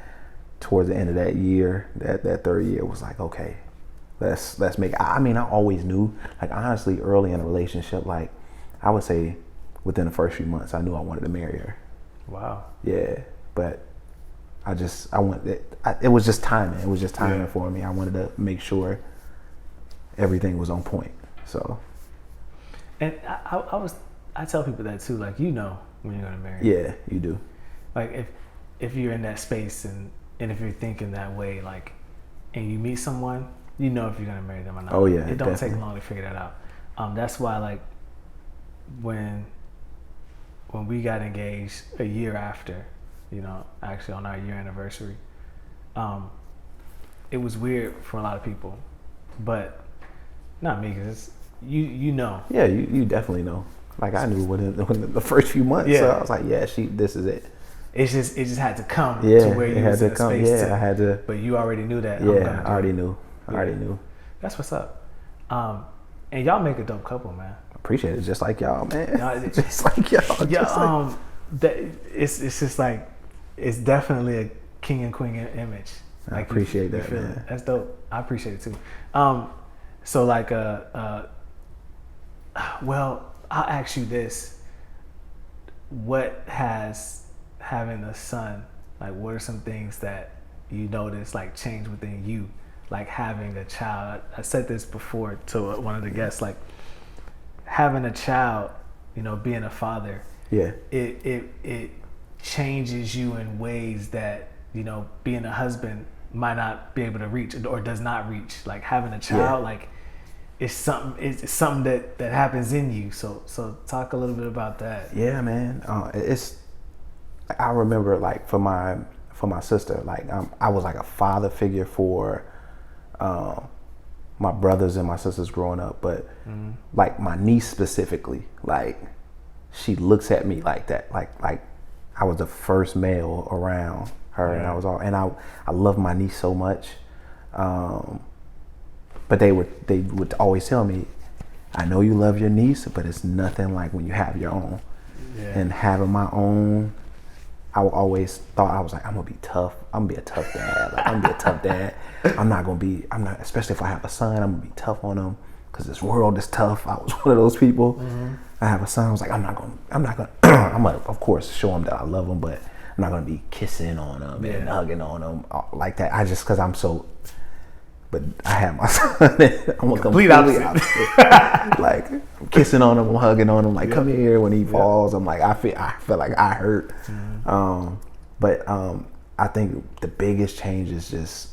[SPEAKER 2] towards the end of that year, that third year was like, okay, let's make it. I mean, I always knew, like, honestly, early in a relationship, like, I would say within the first few months, I knew I wanted to marry her.
[SPEAKER 1] Wow.
[SPEAKER 2] Yeah, but it was just timing. It was just timing for me. I wanted to make sure everything was on point. So.
[SPEAKER 1] And I tell people that too. Like, you know when you're gonna marry.
[SPEAKER 2] Yeah, you do.
[SPEAKER 1] Like, if you're in that space and if you're thinking that way, like, and you meet someone, you know if you're gonna marry them or not.
[SPEAKER 2] Oh yeah.
[SPEAKER 1] It don't
[SPEAKER 2] definitely.
[SPEAKER 1] take long to figure that out. That's why, like, when we got engaged a year after, actually on our year anniversary, it was weird for a lot of people, but not me, because you know.
[SPEAKER 2] Yeah, you definitely know. Like, I knew within the first few months. Yeah. So I was like, yeah, this is it.
[SPEAKER 1] It just had to come to where you was in a space.
[SPEAKER 2] Yeah, I had to.
[SPEAKER 1] But you already knew that.
[SPEAKER 2] Yeah, I already knew.
[SPEAKER 1] That's what's up. And y'all make a dope couple, man.
[SPEAKER 2] Appreciate it, just like y'all, man. Just like y'all.
[SPEAKER 1] Yeah. It's just like, it's definitely king and queen image.
[SPEAKER 2] I appreciate that,
[SPEAKER 1] man.
[SPEAKER 2] it.
[SPEAKER 1] That's dope. I appreciate it too. So like well, I'll ask you this: what has having a son, like, what are some things that you notice like change within you, like having a child? I said this before to one of the guests, like having a child, you know, being a father.
[SPEAKER 2] Yeah.
[SPEAKER 1] It changes you in ways that, you know, being a husband might not be able to reach or does not reach. Like having a child, like it's something that happens in you. So talk a little bit about that.
[SPEAKER 2] Yeah, man. I remember like for my sister, like I was like a father figure for my brothers and my sisters growing up, but like my niece specifically, like she looks at me like that, like I was the first male around her, and I love my niece so much. But they would always tell me, I know you love your niece, but it's nothing like when you have your own. Yeah. And having my own, I always thought, I was like, I'm gonna be tough. I'm gonna be a tough dad. Like, I'm gonna be a tough dad. I'm not, especially if I have a son, I'm gonna be tough on him because this world is tough. I was one of those people. I have a son. I was like, I'm not gonna, I'm gonna, of course, show him that I love him, but I'm not gonna be kissing on him and hugging on him like that. I just, cause I'm so, but I have my son. I'm a complete opposite. Like I'm kissing on him, I'm hugging on him. Like come here when he falls. I'm like I feel like I hurt. But I think the biggest change is just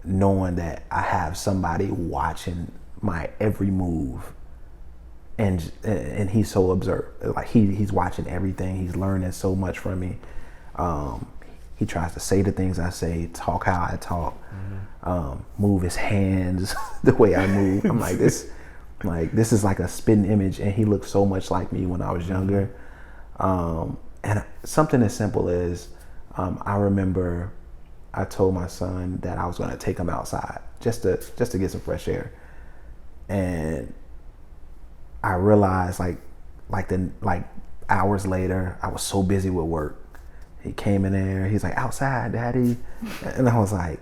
[SPEAKER 2] knowing that I have somebody watching my every move, and he's so observant. Like he's watching everything. He's learning so much from me. He tries to say the things I say, talk how I talk, move his hands the way I move. I'm like this is like a spitting image, and he looked so much like me when I was younger. And something as simple as I remember I told my son that I was going to take him outside just to get some fresh air, and I realized like hours later I was so busy with work. He came in there, he's like, outside, Daddy. And I was like,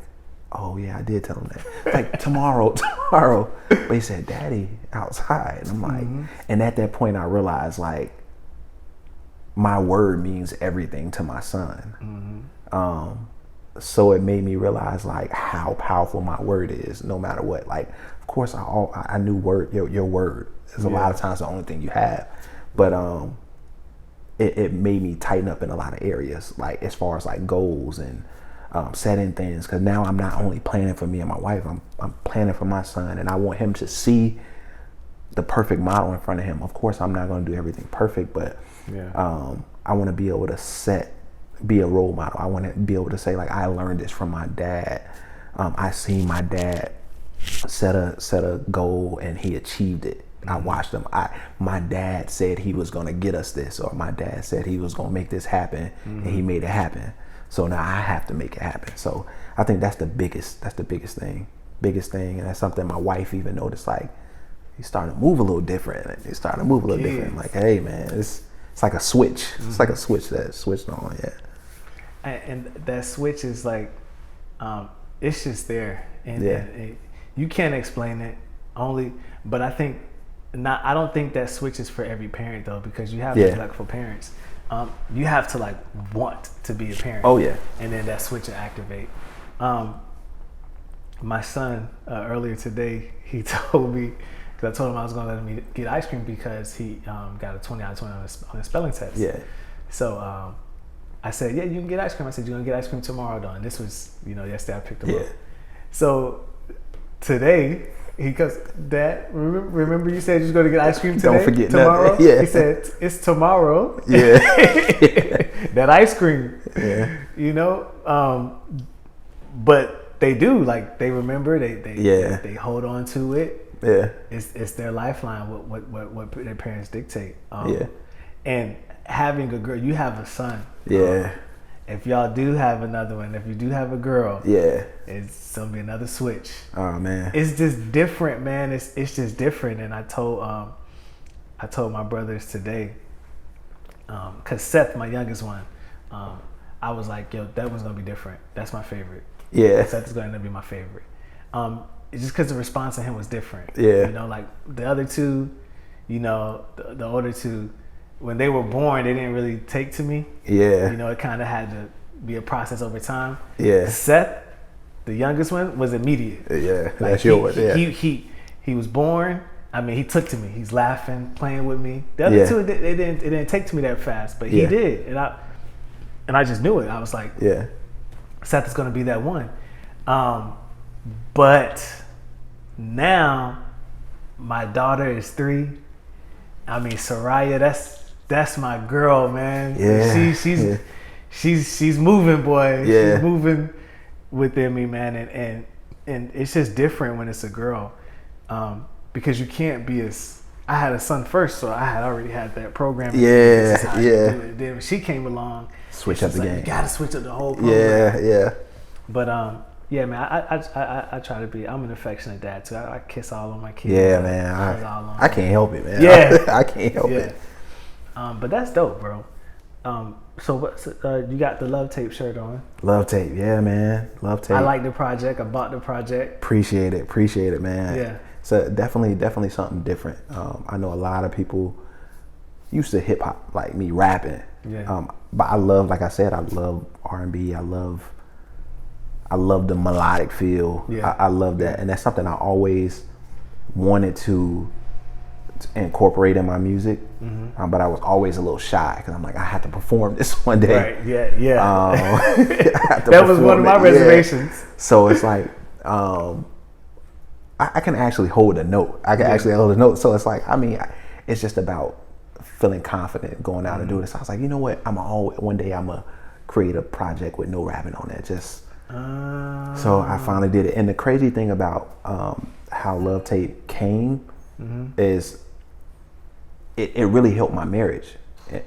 [SPEAKER 2] oh yeah, I did tell him that. Like tomorrow. But he said, Daddy, outside. And I'm like, and at that point I realized like my word means everything to my son. So it made me realize like how powerful my word is, no matter what. Like, of course I knew your word is a lot of times the only thing you have. But it made me tighten up in a lot of areas, like as far as like goals and setting things. Because now I'm not only planning for me and my wife, I'm planning for my son, and I want him to see the perfect model in front of him. Of course, I'm not going to do everything perfect, but I want to be able to be a role model. I want to be able to say like I learned this from my dad. I seen my dad set a goal and he achieved it. I watched him. My dad said he was going to get us this, or my dad said he was going to make this happen, and he made it happen. So now I have to make it happen. So I think that's the biggest thing, and that's something my wife even noticed. Like he's starting to move a little different. Like, hey man, it's like a switch. It's like a switch that switched on. Yeah.
[SPEAKER 1] And that switch is like, it's just there, and you can't explain it. But I think. I don't think that switch is for every parent though, because you have neglectful parents. You have to like want to be a parent.
[SPEAKER 2] Oh yeah.
[SPEAKER 1] And then that switch will activate. My son earlier today, he told me, because I told him I was going to let him get ice cream because he got a 20 out of 20 on his spelling test. Yeah. So I said, yeah, you can get ice cream. I said, you're going to get ice cream tomorrow though. And this was, yesterday I picked him up. So today, he goes, Dad, remember you said you was going to get ice cream today?
[SPEAKER 2] Don't forget
[SPEAKER 1] tomorrow?
[SPEAKER 2] Nothing. Yeah.
[SPEAKER 1] He said, it's tomorrow.
[SPEAKER 2] Yeah.
[SPEAKER 1] That ice cream.
[SPEAKER 2] Yeah.
[SPEAKER 1] But they do, like, they remember, they hold on to it.
[SPEAKER 2] Yeah.
[SPEAKER 1] It's their lifeline, what their parents dictate. And having a girl, you have a son.
[SPEAKER 2] Yeah.
[SPEAKER 1] If y'all do have another one, if you do have a girl, it's gonna be another switch.
[SPEAKER 2] Oh man,
[SPEAKER 1] it's just different, man. It's just different. And I told my brothers today, cause Seth, my youngest one, I I was like, yo, that one's gonna be different. That's my favorite.
[SPEAKER 2] Yeah.
[SPEAKER 1] Seth is gonna be my favorite. It's just because the response to him was different.
[SPEAKER 2] Yeah.
[SPEAKER 1] You know, like the other two, you know, the older two, when they were born, they didn't really take to me.
[SPEAKER 2] Yeah.
[SPEAKER 1] You know, it kind of had to be a process over time.
[SPEAKER 2] Yeah.
[SPEAKER 1] Seth, the youngest one, was immediate.
[SPEAKER 2] Yeah,
[SPEAKER 1] like
[SPEAKER 2] that's yours. Yeah.
[SPEAKER 1] He was born. I mean, he took to me. He's laughing, playing with me. The other two, it didn't take to me that fast, but he did, and I just knew it. I was like,
[SPEAKER 2] yeah,
[SPEAKER 1] Seth is going to be that one. But now my daughter is 3. I mean, Soraya, that's my girl, man.
[SPEAKER 2] Yeah,
[SPEAKER 1] she's moving, boy.
[SPEAKER 2] Yeah.
[SPEAKER 1] She's moving within me, man, and it's just different when it's a girl, because you can't be as. I had a son first, so I had already had that program.
[SPEAKER 2] Yeah.
[SPEAKER 1] Then when she came along,
[SPEAKER 2] switch up the game.
[SPEAKER 1] You gotta switch up the whole program.
[SPEAKER 2] Yeah.
[SPEAKER 1] But yeah, man, I try to be. I'm an affectionate dad too. I kiss all of my kids.
[SPEAKER 2] Yeah, man. I can't help it, man.
[SPEAKER 1] Yeah,
[SPEAKER 2] I can't help it.
[SPEAKER 1] But that's dope, bro. So what? You got the Love Tape shirt on?
[SPEAKER 2] Love Tape, yeah, man. Love Tape.
[SPEAKER 1] I like the project. I bought the project.
[SPEAKER 2] Appreciate it, man.
[SPEAKER 1] Yeah.
[SPEAKER 2] So definitely something different. I know a lot of people used to hip hop like me rapping.
[SPEAKER 1] Yeah.
[SPEAKER 2] But I love, like I said, I love R&B. I love the melodic feel.
[SPEAKER 1] Yeah.
[SPEAKER 2] I love that, and that's something I always wanted to incorporate in my music.
[SPEAKER 1] Mm-hmm.
[SPEAKER 2] But I was always a little shy because I'm like, I have to perform this one day.
[SPEAKER 1] Right. Yeah.
[SPEAKER 2] That
[SPEAKER 1] was one of my reservations.
[SPEAKER 2] So it's like, I can actually hold a note. So it's like, I mean, it's just about feeling confident going out and doing this. So I was like, you know what? One day I'm gonna create a project with no rapping on it. So I finally did it. And the crazy thing about how Love Tape came is it really helped my marriage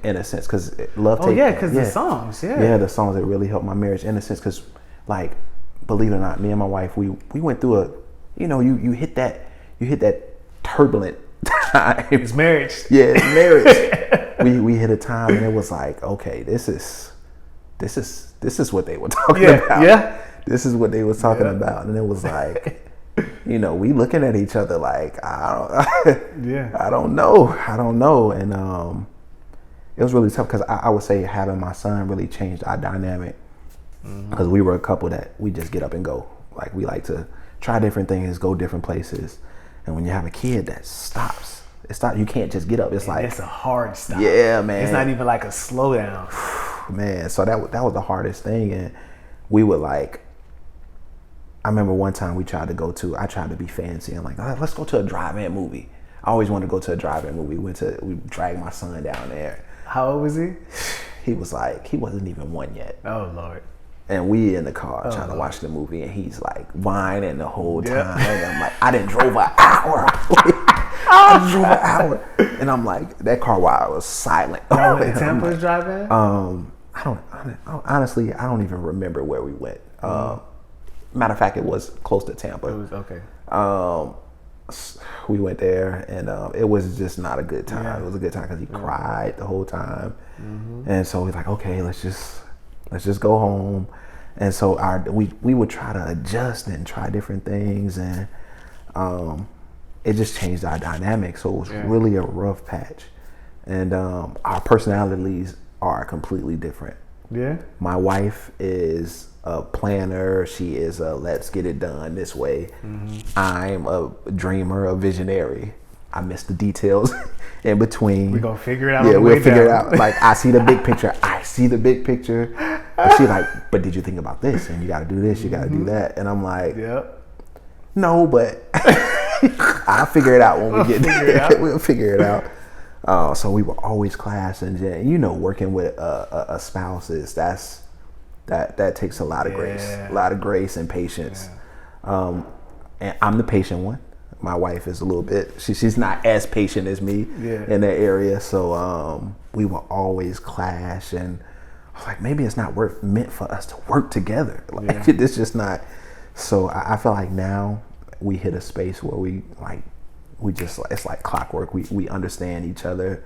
[SPEAKER 2] in a sense, because Love Tape.
[SPEAKER 1] The songs.
[SPEAKER 2] Yeah, the songs that really helped my marriage in a sense, because like, believe it or not, me and my wife, we went through you hit that turbulent time.
[SPEAKER 1] It's marriage.
[SPEAKER 2] Yeah, it's marriage. we hit a time and it was like, okay, this is what they were talking about. Yeah. This is what they were talking about. And it was like, we looking at each other like, I don't know. And it was really tough because I would say having my son really changed our dynamic, because we were a couple that we just get up and go. Like, we like to try different things, go different places. And when you have a kid that stops, you can't just get up. It's like,
[SPEAKER 1] it's a hard stop.
[SPEAKER 2] Yeah, man.
[SPEAKER 1] It's not even like a slow down.
[SPEAKER 2] Man, so that was the hardest thing. And we would like, I remember one time I tried to be fancy and like, let's go to a drive-in movie. I always wanted to go to a drive-in movie. We dragged my son down there.
[SPEAKER 1] How old was he?
[SPEAKER 2] He wasn't even 1 yet.
[SPEAKER 1] Oh Lord.
[SPEAKER 2] And we in the car trying to watch the movie, and he's like whining the whole time. And I'm like, I didn't drove an hour. And I'm like, that car ride was silent.
[SPEAKER 1] Y'all went to Tampa's drive-in?
[SPEAKER 2] Honestly, I don't even remember where we went. Matter of fact, it was close to Tampa.
[SPEAKER 1] It was okay.
[SPEAKER 2] We went there, and it was just not a good time. Yeah. It was a good time because he cried the whole time, and so we're like, okay, let's just go home. And so we would try to adjust and try different things, and it just changed our dynamic. So it was really a rough patch, and our personalities are completely different.
[SPEAKER 1] Yeah.
[SPEAKER 2] My wife is a planner. She is a let's get it done this way. I'm a dreamer, a visionary. I miss the details in between.
[SPEAKER 1] We're gonna figure it out.
[SPEAKER 2] Yeah, we'll figure it out. Like, I see the big picture. But she like, but did you think about this? And you gotta do this, you gotta do that. And I'm like, no, but I'll figure it out when we get there. We'll figure it out. So we were always clashing. Working with a spouse that takes a lot of grace and patience. And I'm the patient one. My wife is a little bit, she's not as patient as me in that area. So we will always clash, and I was like, maybe it's not meant for us to work together. Like, it's just not. So I feel like now we hit a space where we just, it's like clockwork. We understand each other.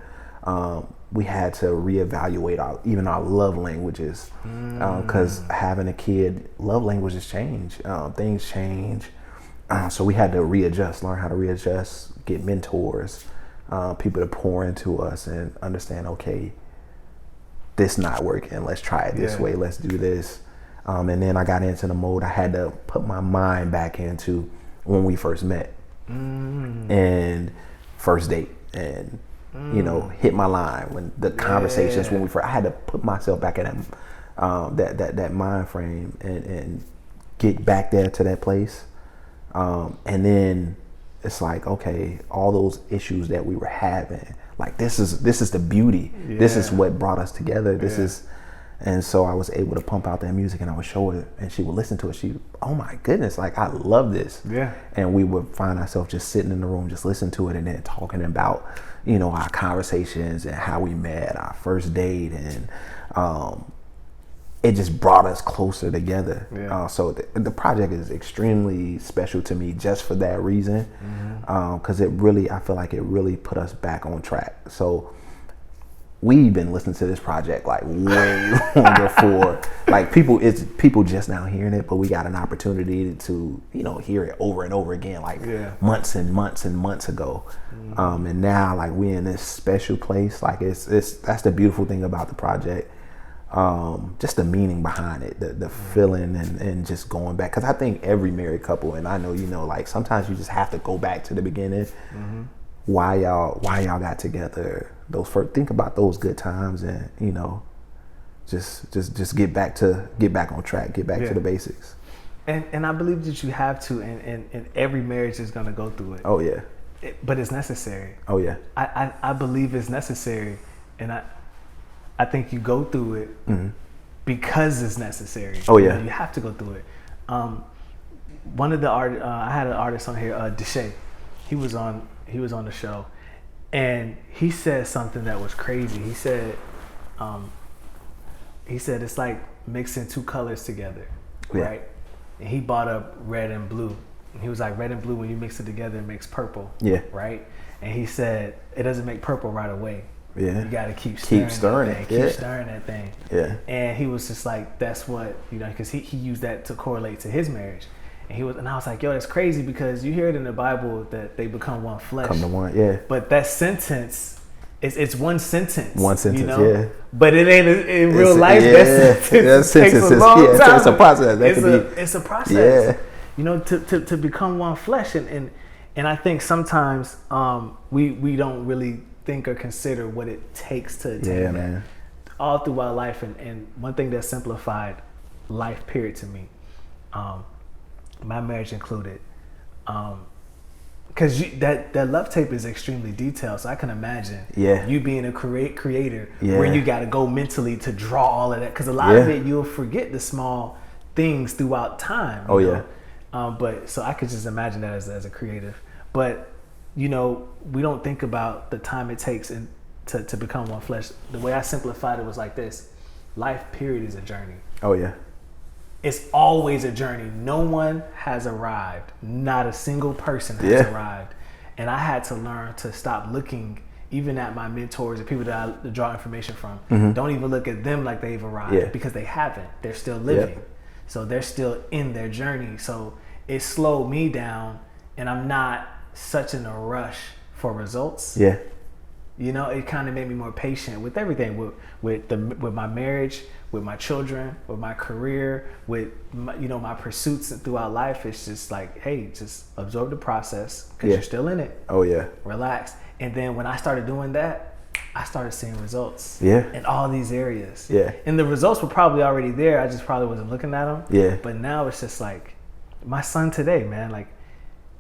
[SPEAKER 2] we had to reevaluate our love languages, because having a kid, love languages change, things change, so we had to learn how to readjust, get mentors, people to pour into us and understand, okay, this not working, let's try it this way, let's do this. And then I got into the mode, I had to put my mind back into when we first met and first date, and hit my line when the conversations when we first. I had to put myself back in that mind frame and get back there to that place, and then it's like, okay, all those issues that we were having, like this is the beauty. This is what brought us together. This is. And so I was able to pump out that music, and I would show her, and she would listen to it. Oh my goodness, like I love this. Yeah. And we would find ourselves just sitting in the room, just listening to it, and then talking about, our conversations and how we met, our first date, and it just brought us closer together. Yeah. So the project is extremely special to me just for that reason, because I feel like it really put us back on track. So we've been listening to this project like way long before, like people just now hearing it, but we got an opportunity to hear it over and over again, like months and months and months ago, and now like we in this special place. Like it's that's the beautiful thing about the project, just the meaning behind it, the feeling, and just going back, because I think every married couple, and I know like sometimes you just have to go back to the beginning. Why y'all got together, think about those good times, and just get back on track, get back to the basics.
[SPEAKER 1] And I believe that you have to, and every marriage is gonna go through it.
[SPEAKER 2] Oh yeah.
[SPEAKER 1] But it's necessary.
[SPEAKER 2] Oh yeah.
[SPEAKER 1] I believe it's necessary, and I think you go through it because it's necessary.
[SPEAKER 2] Oh yeah.
[SPEAKER 1] You have to go through it. One of the I had an artist on here, Deshay. He was on the show, and he said something that was crazy. He said it's like mixing two colors together, right? And he brought up red and blue. And he was like, red and blue, when you mix it together, it makes purple. Yeah. Right? And he said it doesn't make purple right away. Yeah. You got to keep stirring it. Keep stirring that thing. Yeah. And he was just like, that's what, because he used that to correlate to his marriage. And I was like, yo, that's crazy, because you hear it in the Bible that they become one flesh.
[SPEAKER 2] Come to one, yeah.
[SPEAKER 1] But that sentence, it's one sentence.
[SPEAKER 2] One sentence, yeah.
[SPEAKER 1] But it ain't in real life. That sentence takes a long time.
[SPEAKER 2] It's a process.
[SPEAKER 1] It's a process. Yeah. To become one flesh, and I think sometimes we don't really think or consider what it takes to attain that. All throughout life, and one thing that simplified life, period, to me. My marriage included, because that love tape is extremely detailed, so I can imagine you being a creator where you got to go mentally to draw all of that, because a lot of it you'll forget the small things throughout time. But so I could just imagine that as a creative. But we don't think about the time it takes to become one flesh. The way I simplified it was like this: life, period, is a journey. Oh yeah. It's always a journey. No one has arrived. Not a single person has arrived. And I had to learn to stop looking even at my mentors and people that I draw information from. Don't even look at them like they've arrived, because they haven't. They're still living. So they're still in their journey. So it slowed me down, and I'm not such in a rush for results. Yeah. It kind of made me more patient with everything, with my marriage, with my children, with my career, with my pursuits throughout life. It's just like, hey, just absorb the process, because you're still in it. Oh yeah. Relax. And then when I started doing that, I started seeing results. Yeah. In all these areas. Yeah. And the results were probably already there. I just probably wasn't looking at them. Yeah. But now it's just like my son today, man. Like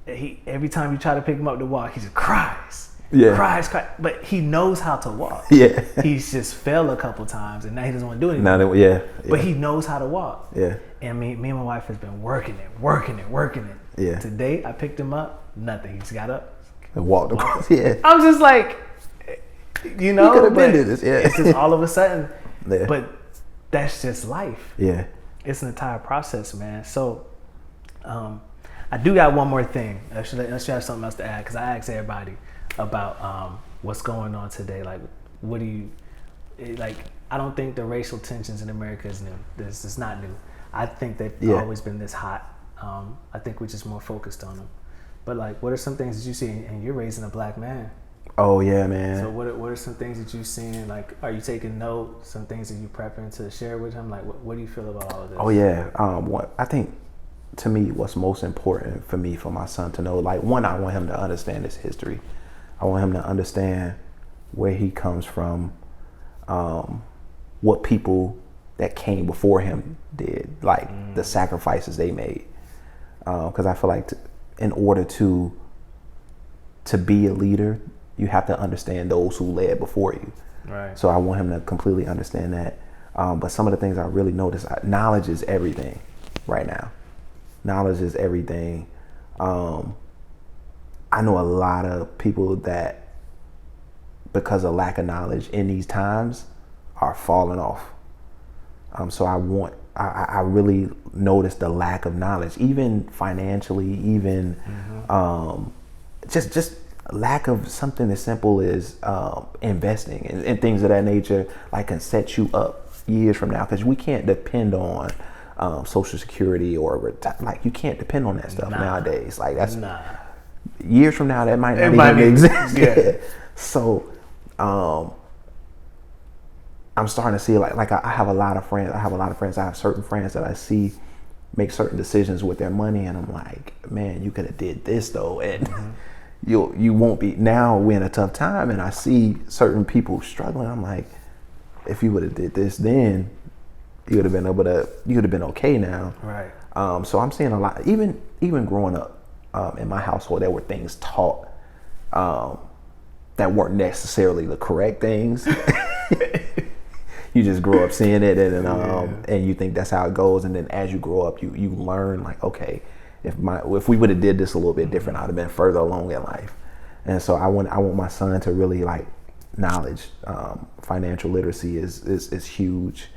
[SPEAKER 1] every time you try to pick him up to walk, he just cries. Yeah. Cries, but he knows how to walk. Yeah. He's just fell a couple times, and now he doesn't want to do it anymore. But he knows how to walk. Yeah. And me and my wife has been working it. Yeah. Today I picked him up, nothing. He just got up
[SPEAKER 2] and walked across. Yeah.
[SPEAKER 1] I'm just like, he could
[SPEAKER 2] have been doing this. Yeah.
[SPEAKER 1] It's just all of a sudden. Yeah. But that's just life. Yeah. It's an entire process, man. So, I do got one more thing. Unless you have something else to add, because I asked everybody about what's going on today, like what do you like? I don't think the racial tensions in America is new. It's not new. I think they've always been this hot. I think we're just more focused on them. But like, what are some things that you see? And you're raising a black man.
[SPEAKER 2] Oh yeah, man.
[SPEAKER 1] So what are some things that you've seen? Like, are you taking note? Some things that you prepping to share with him? Like, what do you feel about all of this?
[SPEAKER 2] Oh yeah. What I think, to me, what's most important for me, for my son to know, like, one, I want him to understand his history. I want him to understand where he comes from, what people that came before him did, like the sacrifices they made. Because I feel like in order to be a leader, you have to understand those who led before you.
[SPEAKER 1] Right.
[SPEAKER 2] So I want him to completely understand that. But some of the things I really notice, knowledge is everything right now. Knowledge is everything. I know a lot of people that, because of lack of knowledge in these times, are falling off. So I really noticed the lack of knowledge, even financially, even just lack of something as simple as investing and things of that nature, like, can set you up years from now, because we can't depend on Social Security or like, you can't depend on that stuff nowadays. Like, that's years from now, that might not even exist. Yeah. So I'm starting to see, like I have a lot of friends. I have certain friends that I see make certain decisions with their money, and I'm like, man, you could have did this though, and you won't be. Now we're in a tough time, and I see certain people struggling. I'm like, if you would have did this then, you would have been able to. You would have been okay now.
[SPEAKER 1] Right.
[SPEAKER 2] So I'm seeing a lot. Even growing up in my household, there were things taught that weren't necessarily the correct things. You just grow up seeing it, and you think that's how it goes. And then as you grow up, you learn, like, okay, if we would have did this a little bit different, I'd have been further along in life. And so I want my son to really, like, knowledge. Financial literacy is huge.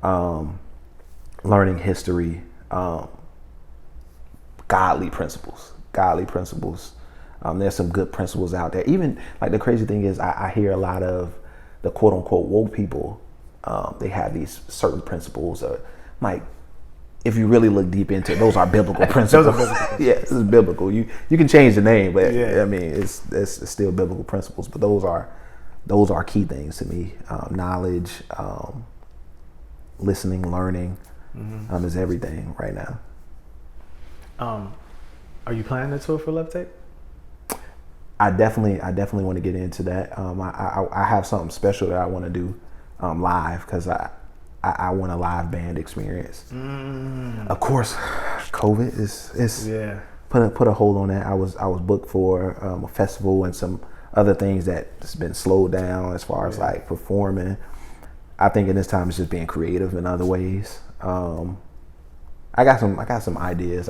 [SPEAKER 2] Learning history, godly principles. There's some good principles out there. Even, like, the crazy thing is, I hear a lot of the quote unquote woke people. They have these certain principles, like, if you really look deep into it, those are biblical principles. Those are biblical. Yeah, this is biblical. You can change the name, but I mean, it's still biblical principles. But those are key things to me. Knowledge, listening, learning, is everything right now.
[SPEAKER 1] Are you planning a tour for Love Tape?
[SPEAKER 2] I definitely want to get into that. I have something special that I want to do live, because I want a live band experience. Of course, COVID is put a hold on that. I was booked for a festival and some other things that's been slowed down as far as like performing. I think in this time it's just being creative in other ways. I got some ideas,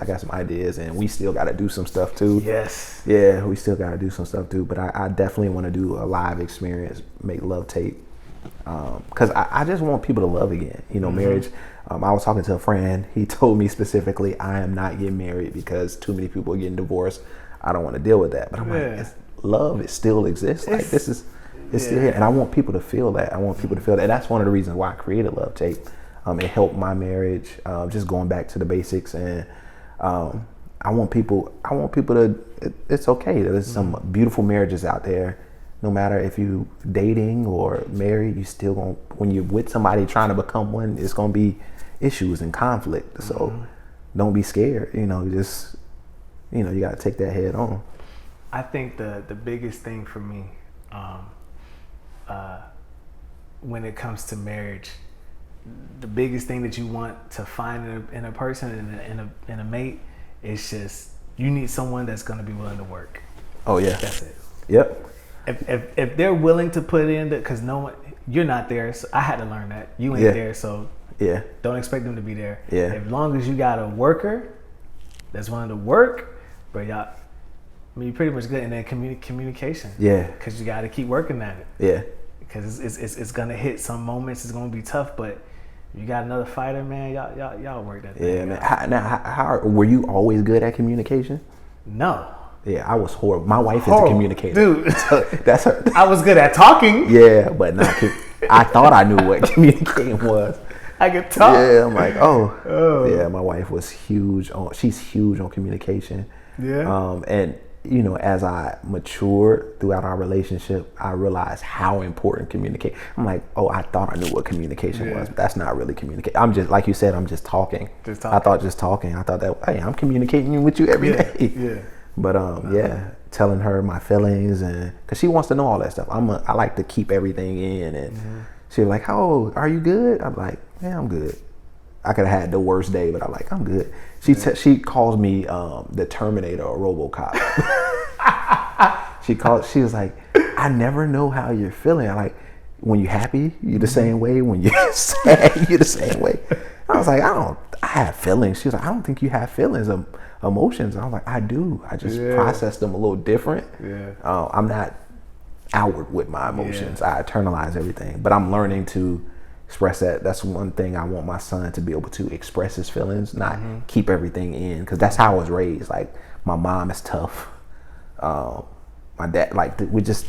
[SPEAKER 2] and we still got to do some stuff too.
[SPEAKER 1] Yes.
[SPEAKER 2] Yeah, we still got to do some stuff too. But I definitely want to do a live experience, make Love Tape, because I just want people to love again. Marriage. I was talking to a friend. He told me specifically, I am not getting married because too many people are getting divorced. I don't want to deal with that. But I'm like, love, it still exists. Like, this is, it's still here, and I want people to feel that. And that's one of the reasons why I created Love Tape. It helped my marriage, just going back to the basics, and I want people to. It's okay. There's some beautiful marriages out there. No matter if you dating or married, you still gonna, when you're with somebody trying to become one, it's gonna be issues and conflict. So don't be scared. You gotta take that head on.
[SPEAKER 1] I think the biggest thing for me, when it comes to marriage, the biggest thing that you want to find in a person, in a mate, is just, you need someone that's going to be willing to work.
[SPEAKER 2] Oh yeah,
[SPEAKER 1] that's it.
[SPEAKER 2] Yep.
[SPEAKER 1] If they're willing to put in, because you're not there, so I had to learn that you ain't there, so don't expect them to be there.
[SPEAKER 2] Yeah.
[SPEAKER 1] As long as you got a worker that's willing to work, bro, y'all. I mean, you're pretty much good. And then communication. Yeah. Because you got to keep working at it.
[SPEAKER 2] Yeah.
[SPEAKER 1] Because it's gonna hit some moments. It's gonna be tough, but you got another fighter, man. Y'all work that thing.
[SPEAKER 2] Yeah, man. How were you always good at communication?
[SPEAKER 1] No.
[SPEAKER 2] Yeah, I was horrible. My wife is a communicator,
[SPEAKER 1] dude.
[SPEAKER 2] So that's her.
[SPEAKER 1] I was good at talking.
[SPEAKER 2] Yeah, but not. I thought I knew what communicating was.
[SPEAKER 1] I could talk.
[SPEAKER 2] Yeah, I'm like, oh. Yeah, my wife was huge on. She's huge on communication.
[SPEAKER 1] Yeah.
[SPEAKER 2] And you know, as I matured throughout our relationship, I realized how important communicate. I'm like, oh, I thought I knew what communication was. But that's not really communication. I'm just, like you said, I'm just talking. I thought just talking. I thought that, hey, I'm communicating with you every day.
[SPEAKER 1] Yeah.
[SPEAKER 2] But yeah, telling her my feelings, and because she wants to know all that stuff. I like to keep everything in, and she's like, how old? Are you good? I'm like, yeah, I'm good. I could have had the worst day, but I'm like, I'm good. She calls me the Terminator or RoboCop. She was like, I never know how you're feeling. I'm like, when you're happy, you're the same way. When you're sad, you're the same way. I was like, I have feelings. She was like, I don't think you have feelings of emotions. I was like, I do. I just process them a little different. Yeah. I'm not outward with my emotions. I internalize everything, but I'm learning to express that. That's one thing I want my son to be able to express his feelings, not keep everything in, because that's how I was raised. Like, my mom is tough. My dad, like, we're just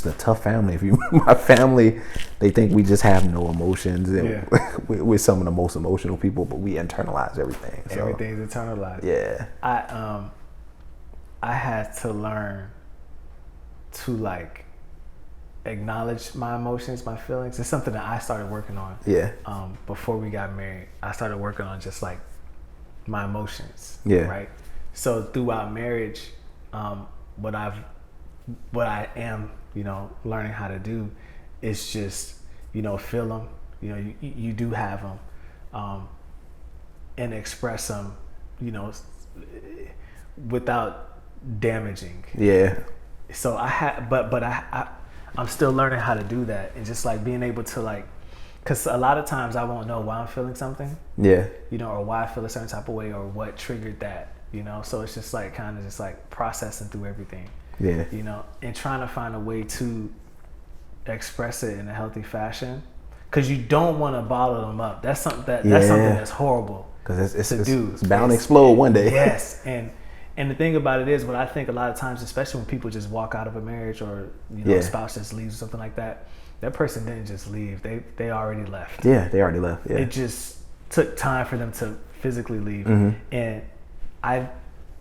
[SPEAKER 2] a tough family. If you, my family, they think we just have no emotions, and we're some of the most emotional people, but we internalize everything. So,
[SPEAKER 1] everything's internalized.
[SPEAKER 2] Yeah.
[SPEAKER 1] I had to learn to, like, acknowledge my emotions, my feelings. It's something that I started working on. Yeah. Before we got married, I started working on just like my emotions. Yeah. Right. So throughout marriage, what I am, you know, learning how to do is just, you know, feel them. You know, you do have them, and express them, you know, without damaging. Yeah. So I had, but I'm still learning how to do that, and just like being able to, like, because a lot of times I won't know why I'm feeling something. Yeah. You know, or why I feel a certain type of way, or what triggered that, you know? So it's just like kind of just like processing through everything. Yeah. You know, and trying to find a way to express it in a healthy fashion, because you don't want to bottle them up. That's something that's horrible. Because it's bound to explode one day. Yes. And the thing about it is, what I think a lot of times, especially when people just walk out of a marriage, or, you know, a spouse just leaves or something like that, that person didn't just leave. They already left. Yeah, they already left. Yeah. It just took time for them to physically leave. And I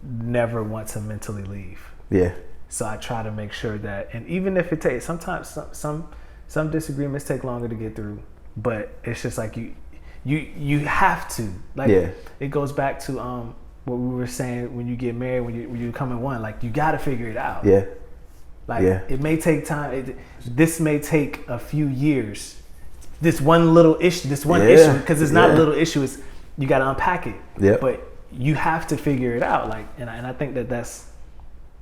[SPEAKER 1] never want to mentally leave. Yeah. So I try to make sure that, and even if it takes, sometimes some disagreements take longer to get through, but it's just like you have to. Like, it goes back to what we were saying, when you get married, when you come in one, like, you got to figure it out. Yeah. Like, it may take time. This may take a few years. This one little issue, issue, because it's not a little issue. It's, you got to unpack it. Yeah. But you have to figure it out. Like, and I think that's.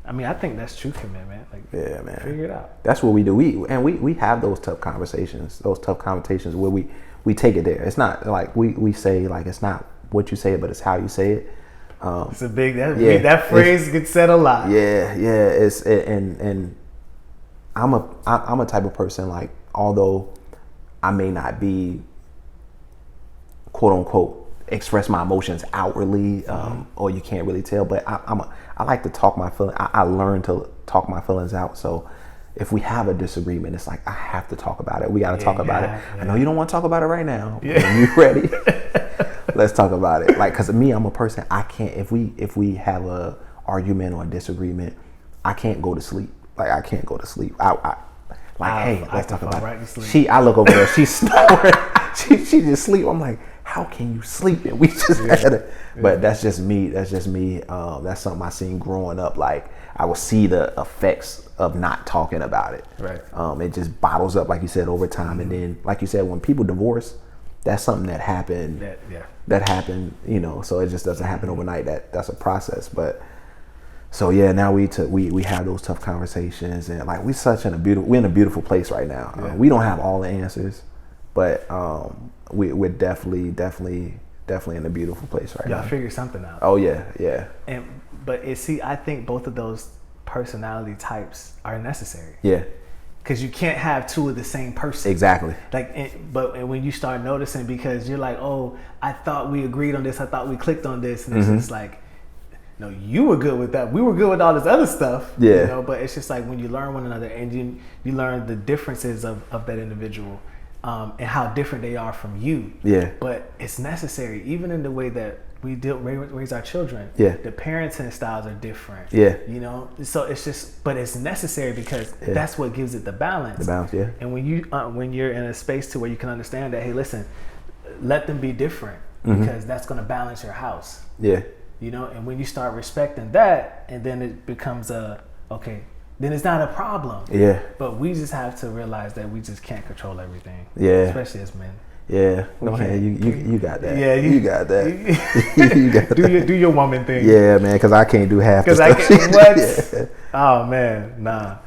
[SPEAKER 1] I mean, I think that's true commitment. Like, yeah, man, figure it out. That's what we do. We have those tough conversations. Where we take it there. It's not like we say, like, it's not what you say, but it's how you say it. It's a big that phrase gets said a lot. Yeah. And I'm a type of person, like, although I may not be, quote unquote, express my emotions outwardly, or you can't really tell, but I like to talk my feelings. I learn to talk my feelings out. So if we have a disagreement, it's like, I have to talk about it. We got to talk about it. Yeah. I know you don't want to talk about it right now. Yeah. When you ready, let's talk about it. Like, cause me, I'm a person, I can't, if we have a argument or a disagreement, I can't go to sleep. Like, I can't go to sleep. Hey, let's talk about it. I look over there, she's snoring. she just sleep. I'm like, how can you sleep? And we just had it. But that's just me. That's something I seen growing up. Like, I would see the effects of not talking about it. Right. It just bottles up, like you said, over time. And then, like you said, when people divorce, that's something that happened. That happened, you know. So it just doesn't happen overnight. That's a process. But so yeah, now we have those tough conversations, and like, we're in a beautiful place right now. We don't have all the answers, but we're definitely in a beautiful place right now. Y'all figure something out. Oh yeah. But I think both of those personality types are necessary. Yeah. Because you can't have two of the same person. Exactly. Like, but when you start noticing, because you're like, oh, I thought we agreed on this, I thought we clicked on this, and it's just like, no, you were good with that. We were good with all this other stuff.
[SPEAKER 2] Yeah.
[SPEAKER 1] You know, but it's just like when you learn one another and you learn the differences of that individual, and how different they are from you.
[SPEAKER 2] Yeah.
[SPEAKER 1] But it's necessary, even in the way that we raise our children.
[SPEAKER 2] Yeah.
[SPEAKER 1] The parenting styles are different.
[SPEAKER 2] Yeah.
[SPEAKER 1] You know, so it's just, but it's necessary because that's what gives it the balance.
[SPEAKER 2] The balance, yeah.
[SPEAKER 1] And when you're in a space to where you can understand that, hey, listen, let them be different because that's going to balance your house.
[SPEAKER 2] Yeah.
[SPEAKER 1] You know, and when you start respecting that, and then it becomes okay, then it's not a problem.
[SPEAKER 2] Yeah.
[SPEAKER 1] But we just have to realize that we just can't control everything.
[SPEAKER 2] Yeah.
[SPEAKER 1] Especially as men.
[SPEAKER 2] Yeah. Go ahead. You got that.
[SPEAKER 1] Yeah.
[SPEAKER 2] You got that. You got that.
[SPEAKER 1] Do your woman thing.
[SPEAKER 2] Yeah, man, because I can't do half the
[SPEAKER 1] Because
[SPEAKER 2] stuff.
[SPEAKER 1] I can't. What?
[SPEAKER 2] Yeah.
[SPEAKER 1] Oh man, nah.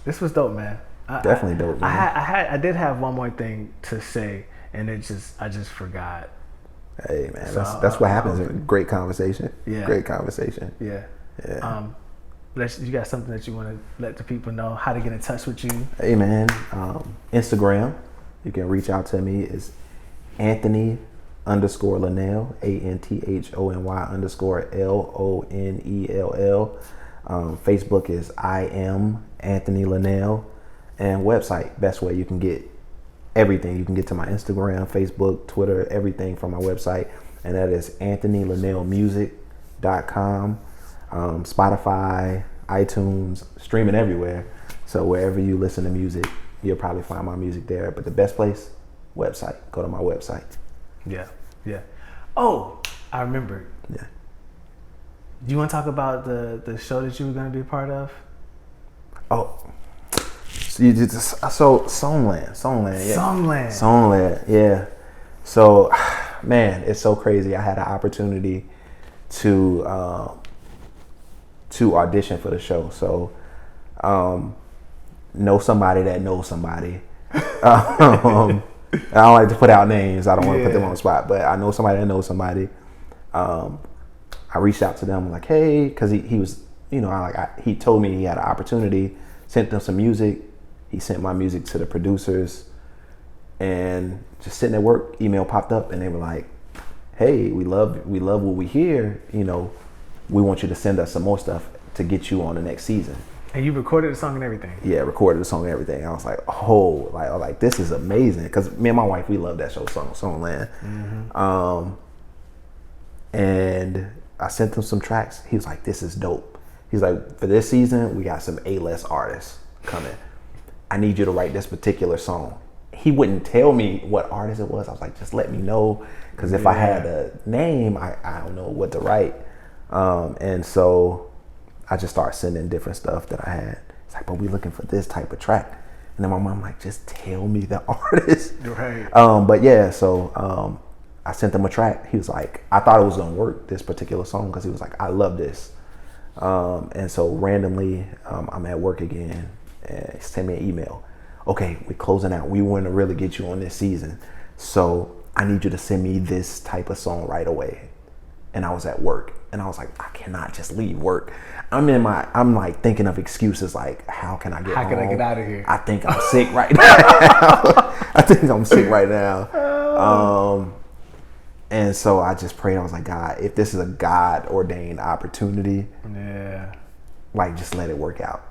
[SPEAKER 1] This was dope, man.
[SPEAKER 2] Definitely dope, man.
[SPEAKER 1] I did have one more thing to say, and I just forgot.
[SPEAKER 2] Hey man,
[SPEAKER 1] So,
[SPEAKER 2] that's what happens in a great conversation.
[SPEAKER 1] Yeah.
[SPEAKER 2] Great conversation.
[SPEAKER 1] Yeah.
[SPEAKER 2] Yeah.
[SPEAKER 1] You got something that you want to let the people know how to get in touch with you?
[SPEAKER 2] Hey man, Instagram, you can reach out to me. It's Anthony _Lonell, ANTHONY_LONELL. Facebook is I am Anthony Lonell, and website, best way you can get everything. You can get to my Instagram, Facebook, Twitter, everything from my website, and that is AnthonyLonellMusic.com. Spotify, iTunes, streaming everywhere. So wherever you listen to music, you'll probably find my music there. But the best place, website. Go to my website.
[SPEAKER 1] Yeah. Oh, I remembered.
[SPEAKER 2] Yeah.
[SPEAKER 1] Do you want to talk about the show that you were going to be a part of?
[SPEAKER 2] Oh. So Songland, yeah. Songland, yeah. So, man, it's so crazy. I had an opportunity to audition for the show. So, know somebody that knows somebody. I don't like to put out names. I don't want to put them on the spot, but I know somebody that knows somebody. I reached out to them like, hey, because he was, he told me he had an opportunity. Sent them some music. He sent my music to the producers, and just sitting at work, email popped up, and they were like, "Hey, we love what we hear. We want you to send us some more stuff to get you on the next season."
[SPEAKER 1] And you recorded the song and everything.
[SPEAKER 2] Yeah, recorded the song and everything. I was like, "Oh, like this is amazing!" Because me and my wife, we love that show, Songland. Mm-hmm. And I sent him some tracks. He was like, "This is dope." He's like, "For this season, we got some A-list artists coming. I need you to write this particular song." He wouldn't tell me what artist it was. I was like, just let me know. Because if I had a name, I don't know what to write. And so I just started sending different stuff that I had. It's like, but we looking for this type of track. And then my mom like, just tell me the artist.
[SPEAKER 1] Right.
[SPEAKER 2] But yeah, so I sent him a track. He was like, I thought it was going to work, this particular song, because he was like, I love this. And so randomly, I'm at work again. And he sent me an email. Okay, we're closing out. We want to really get you on this season. So I need you to send me this type of song right away. And I was at work. And I was like, I cannot just leave work. I'm like thinking of excuses like, how can I get home?
[SPEAKER 1] How can I get out of here?
[SPEAKER 2] I think I'm sick right now. And so I just prayed. I was like, God, if this is a God ordained opportunity, like just let it work out.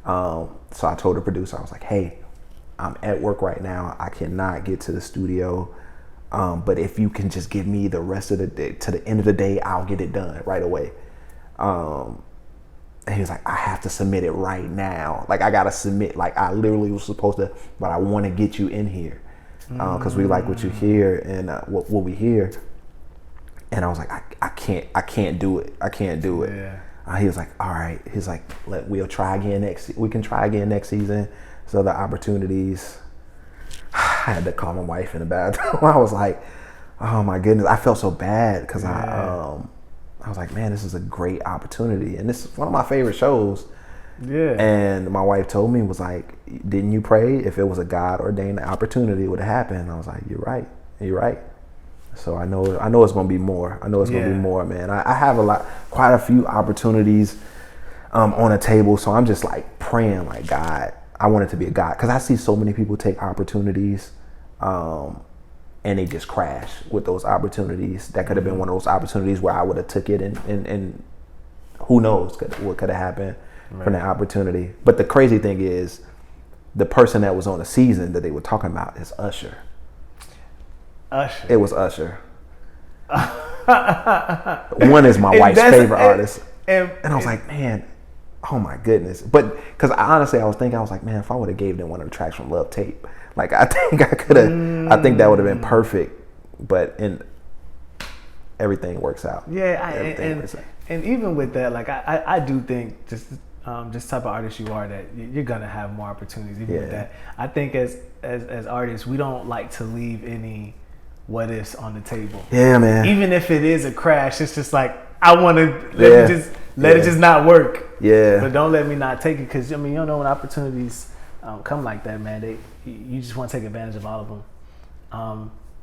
[SPEAKER 2] So I told the producer, I was like, hey, I'm at work right now. I cannot get to the studio. But if you can just give me the rest of the day, to the end of the day, I'll get it done right away. And he was like, I have to submit it right now. Like I got to submit, like I literally was supposed to, but I want to get you in here. Cause we like what you hear and what we hear. And I was like, I can't do it. Yeah. He was like, all right. He's like, we can try again next season. So the opportunities, I had to call my wife in the bathroom. I was like, oh my goodness. I felt so bad because I was like, man, this is a great opportunity. And this is one of my favorite shows. Yeah. And my wife told me, was like, didn't you pray if it was a God ordained opportunity, it would have happened? I was like, you're right. So I know it's gonna be more. Gonna be more, man. I have quite a few opportunities on a table. So I'm just like praying, like, God, I want it to be a God, because I see so many people take opportunities, and they just crash with those opportunities. That could have been one of those opportunities where I would have took it, and who knows what could have happened from that opportunity. But the crazy thing is, the person that was on the season that they were talking about is Usher. It was Usher. One is my wife's favorite artist. And I was like, man, oh my goodness. But because I was thinking, I was like, man, if I would have gave them one of the tracks from Love Tape, like I think I could have, I think that would have been perfect. But everything works out.
[SPEAKER 1] Yeah, and even with that, like I do think just type of artist you are, that you're gonna have more opportunities. Even with that, I think as artists, we don't like to leave any what ifs on the table.
[SPEAKER 2] Yeah, man.
[SPEAKER 1] Even if it is a crash, it's just like I want to let it just not work.
[SPEAKER 2] Yeah.
[SPEAKER 1] But don't let me not take it, because I mean, you don't know when opportunities come like that, man. You just want to take advantage of all of them.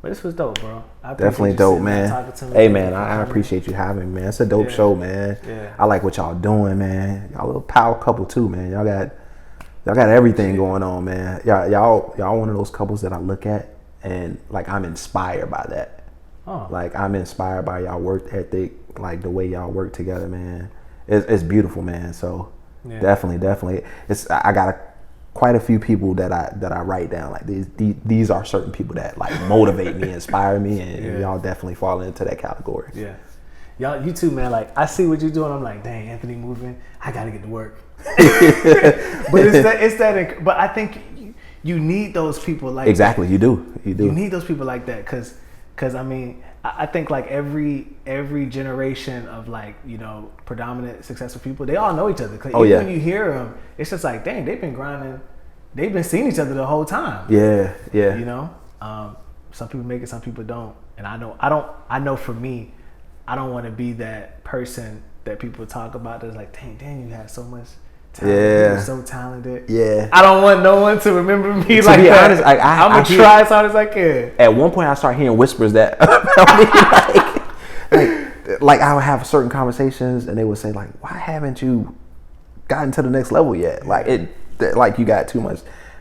[SPEAKER 1] But this was dope, bro.
[SPEAKER 2] Definitely dope, man. Hey, man, I appreciate you having me, man. It's a dope show, man.
[SPEAKER 1] Yeah.
[SPEAKER 2] I like what y'all doing, man. Y'all a little power couple too, man. Y'all got everything going on, man. Y'all one of those couples that I look at and like I'm inspired by that.
[SPEAKER 1] Oh.
[SPEAKER 2] Like I'm inspired by y'all work ethic, like the way y'all work together, man. It's beautiful, man. So definitely. I got quite a few people that I write down. Like these are certain people that like motivate me, inspire me, and y'all definitely fall into that category.
[SPEAKER 1] Yeah. Y'all, you too, man. Like I see what you're doing. I'm like, dang, Anthony moving. I gotta get to work. But it's that. But I think you need those people like
[SPEAKER 2] exactly.
[SPEAKER 1] that.
[SPEAKER 2] You do.
[SPEAKER 1] You need those people like that, because I mean, I think like every generation of like, you know, predominant successful people, they all know each other. When you hear them, it's just like, dang, they've been grinding, they've been seeing each other the whole time.
[SPEAKER 2] Yeah.
[SPEAKER 1] You know, some people make it, some people don't, and I know for me, I don't want to be that person that people talk about that's like, dang, you had so much talent. You're so talented.
[SPEAKER 2] Yeah.
[SPEAKER 1] I don't want no one to remember me
[SPEAKER 2] to
[SPEAKER 1] like
[SPEAKER 2] be
[SPEAKER 1] that.
[SPEAKER 2] honest,
[SPEAKER 1] I'm gonna try as hard as I can.
[SPEAKER 2] At one point, I started hearing whispers that like I would have certain conversations, and they would say like, "Why haven't you gotten to the next level yet? Like like you got too much."